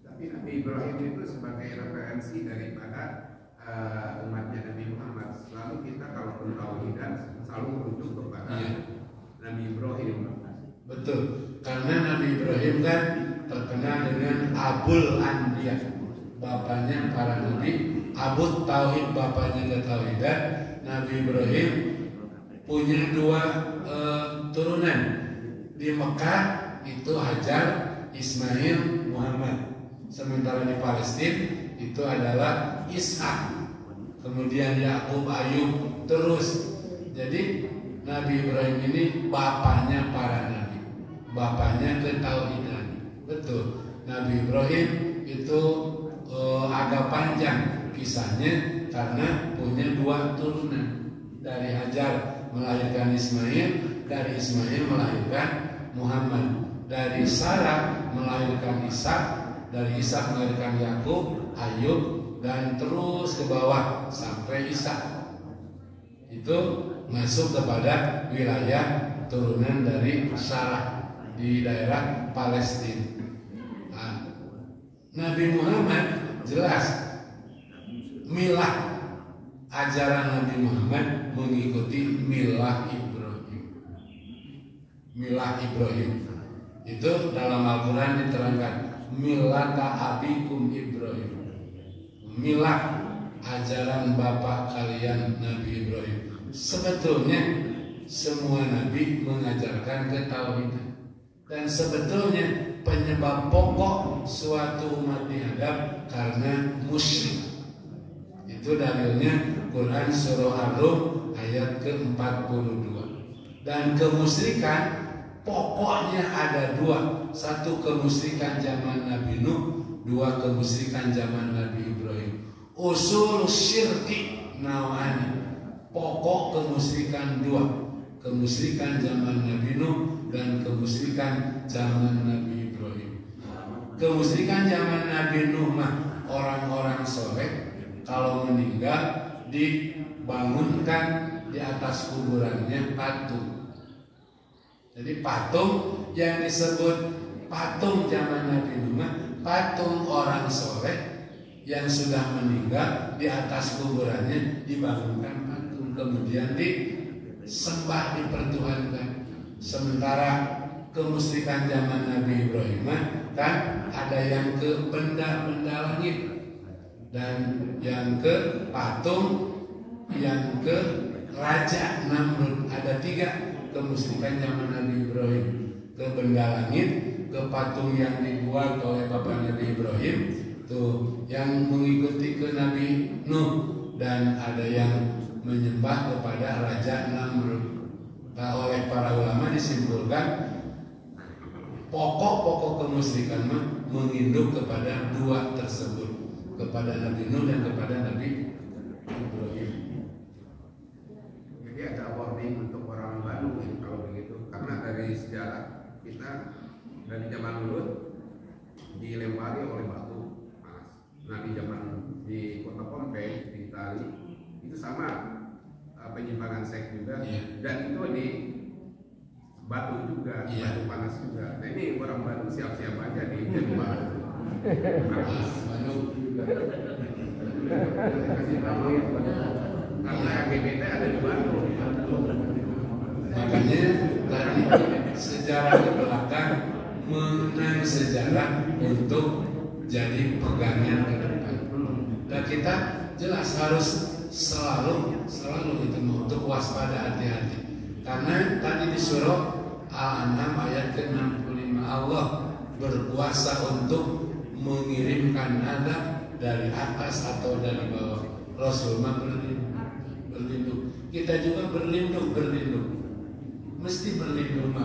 [SPEAKER 2] Tapi Nabi Ibrahim itu sebagai referensi daripada umatnya Nabi Muhammad. Selalu kita kalau tauhidan selalu merujuk kepada Nabi Ibrahim.
[SPEAKER 1] Betul, karena Nabi Ibrahim kan terkenal dengan Abul Anbiya, bapaknya para nabi. Abud tauhid, bapaknya ketauhidan. Nabi Ibrahim punya 2 turunan di Mekah, itu Hajar, Ismail, Muhammad. Sementara di Palestina itu adalah Ishak, kemudian Yakub, Ayub, terus. Jadi Nabi Ibrahim ini bapaknya para nabi, bapaknya ketauhidan. Betul, Nabi Ibrahim itu agak panjang kisahnya karena punya 2 turunan. Dari Hajar melahirkan Ismail, dari Ismail melahirkan Muhammad, dari Sarah melahirkan Ishak, dari Ishak melahirkan Yakub, Ayub, dan terus ke bawah sampai Ishak. Itu masuk kepada wilayah turunan dari Sarah di daerah Palestina. Nabi Muhammad jelas milah ajaran Nabi Muhammad mengikuti milah Ibrahim. Milah Ibrahim itu dalam Al-Quran diterangkan milata abikum Ibrahim, milah ajaran bapak kalian Nabi Ibrahim. Sebetulnya semua nabi mengajarkan ketauhidan, dan sebetulnya penyebab pokok suatu umat diadab karena musyrik. Itu dalilnya Quran surah Ar-Rum ayat ke-42. Dan kemusyrikan pokoknya ada 2. Satu kemusyrikan zaman Nabi Nuh, 2 kemusyrikan zaman Nabi Ibrahim. Usul syirki nawani, pokok kemusyrikan 2. Kemusyrikan zaman Nabi Nuh dan kemusyrikan zaman Nabi Ibrahim. Kemusyrikan zaman Nabi Nuh mah orang-orang soleh kalau meninggal dibangunkan di atas kuburannya patung. Jadi patung yang disebut patung zaman Nabi Nuh, patung orang soleh yang sudah meninggal, di atas kuburannya dibangunkan patung, kemudian disembah, dipertuhankan. Sementara kemusyrikan zaman Nabi Ibrahim kan ada yang ke benda-benda langit, dan yang ke patung, yang ke Raja Namrud. Ada 3 kemusyrikan zaman Nabi Ibrahim: ke benda langit, ke patung yang dibuat oleh bapak Nabi Ibrahim, tuh yang mengikuti ke Nabi Nuh, dan ada yang menyembah kepada Raja Namrud. Nah, oleh para ulama disimpulkan pokok-pokok kemusyrikan menginduk kepada 2 tersebut, kepada Nabi Nuh dan kepada Nabi Ibrahim.
[SPEAKER 2] Jadi ada warning untuk orang baru sejarah kita dari zaman dulu dilempari oleh batu panas. Nah di zaman di kota Pompei di Itali itu sama penyimpangan seks juga, dan itu di batu juga, batu panas juga. Nah ini orang Bandung siap-siap aja di jadi batu. Karena LGBT ada di Bandung.
[SPEAKER 1] Makanya tadi sejarah di belakang mengenai sejarah untuk jadi pegangan ke depan. Dan kita jelas harus selalu itu untuk waspada, hati-hati. Karena tadi di surah Al-An'am ayat ke-65 Allah berkuasa untuk mengirimkan adab dari atas atau dari bawah. Rasulullah berlindung. Kita juga berlindung. Mesti berlindung.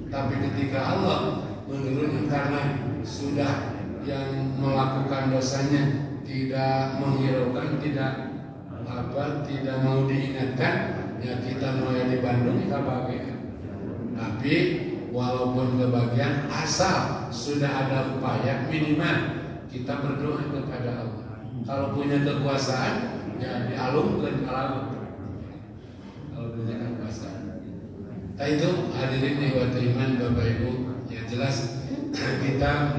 [SPEAKER 1] Tapi ketika Allah menurunkan karena sudah yang melakukan dosanya tidak menghiraukan, tidak mau diingatkan, ya kita mulai di Bandung kita bahagia. Tapi walaupun kebagian, asal sudah ada upaya minimal kita berdoa kepada Allah. Kalau punya kekuasaan, ya dialungkan kalau punya kekuasaan. Nah itu hadirin ikhwati iman Bapak Ibu, ya jelas kita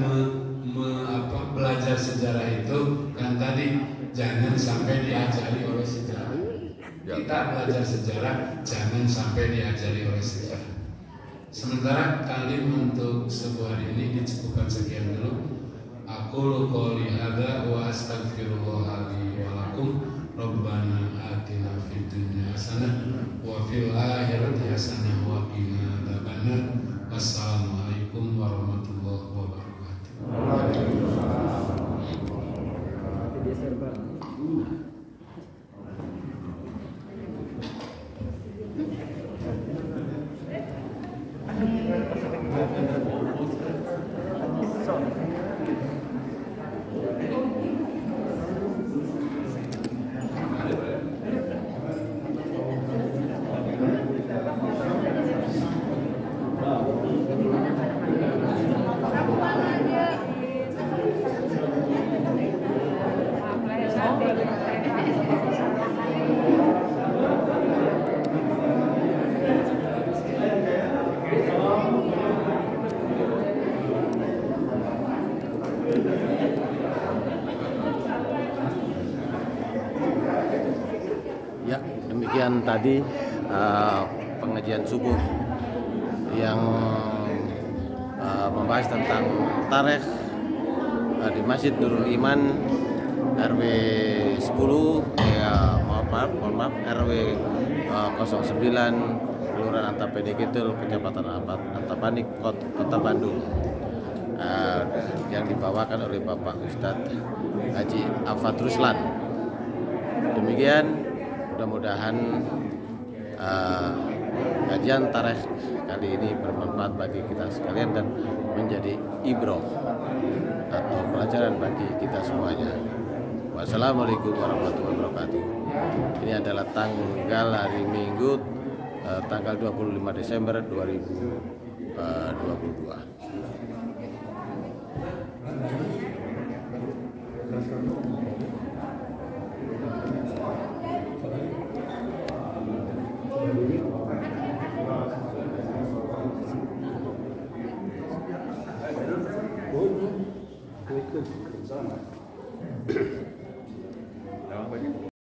[SPEAKER 1] belajar sejarah itu kan tadi jangan sampai diajari oleh sejarah. Kita belajar sejarah jangan sampai diajari oleh sejarah. Sementara kali untuk sebuah hari ini dicukupkan sekian dulu. Aku qouli hadza wa astaghfirullah li wa lakum. Rabbana atina fid dunya hasanah wa fil akhirati hasanah wa qina adzabannar. Wassalamualaikum warahmatullahi wabarakatuh.
[SPEAKER 3] Ya, demikian tadi pengajian subuh yang membahas tentang tarikh di Masjid Nurul Iman RW 10 mohon maaf RW 09 Kelurahan Antapani Kidul, Kecamatan Antapani, Kota Bandung, yang dibawakan oleh Bapak Ustadz Haji Afad Ruslan. Demikian, mudah-mudahan kajian tarikh kali ini bermanfaat bagi kita sekalian dan menjadi ibroh atau pelajaran bagi kita semuanya. Wassalamualaikum warahmatullahi wabarakatuh. Ini adalah tanggal hari Minggu, tanggal 25 Desember 2022.
[SPEAKER 4] Waalaikumsalam.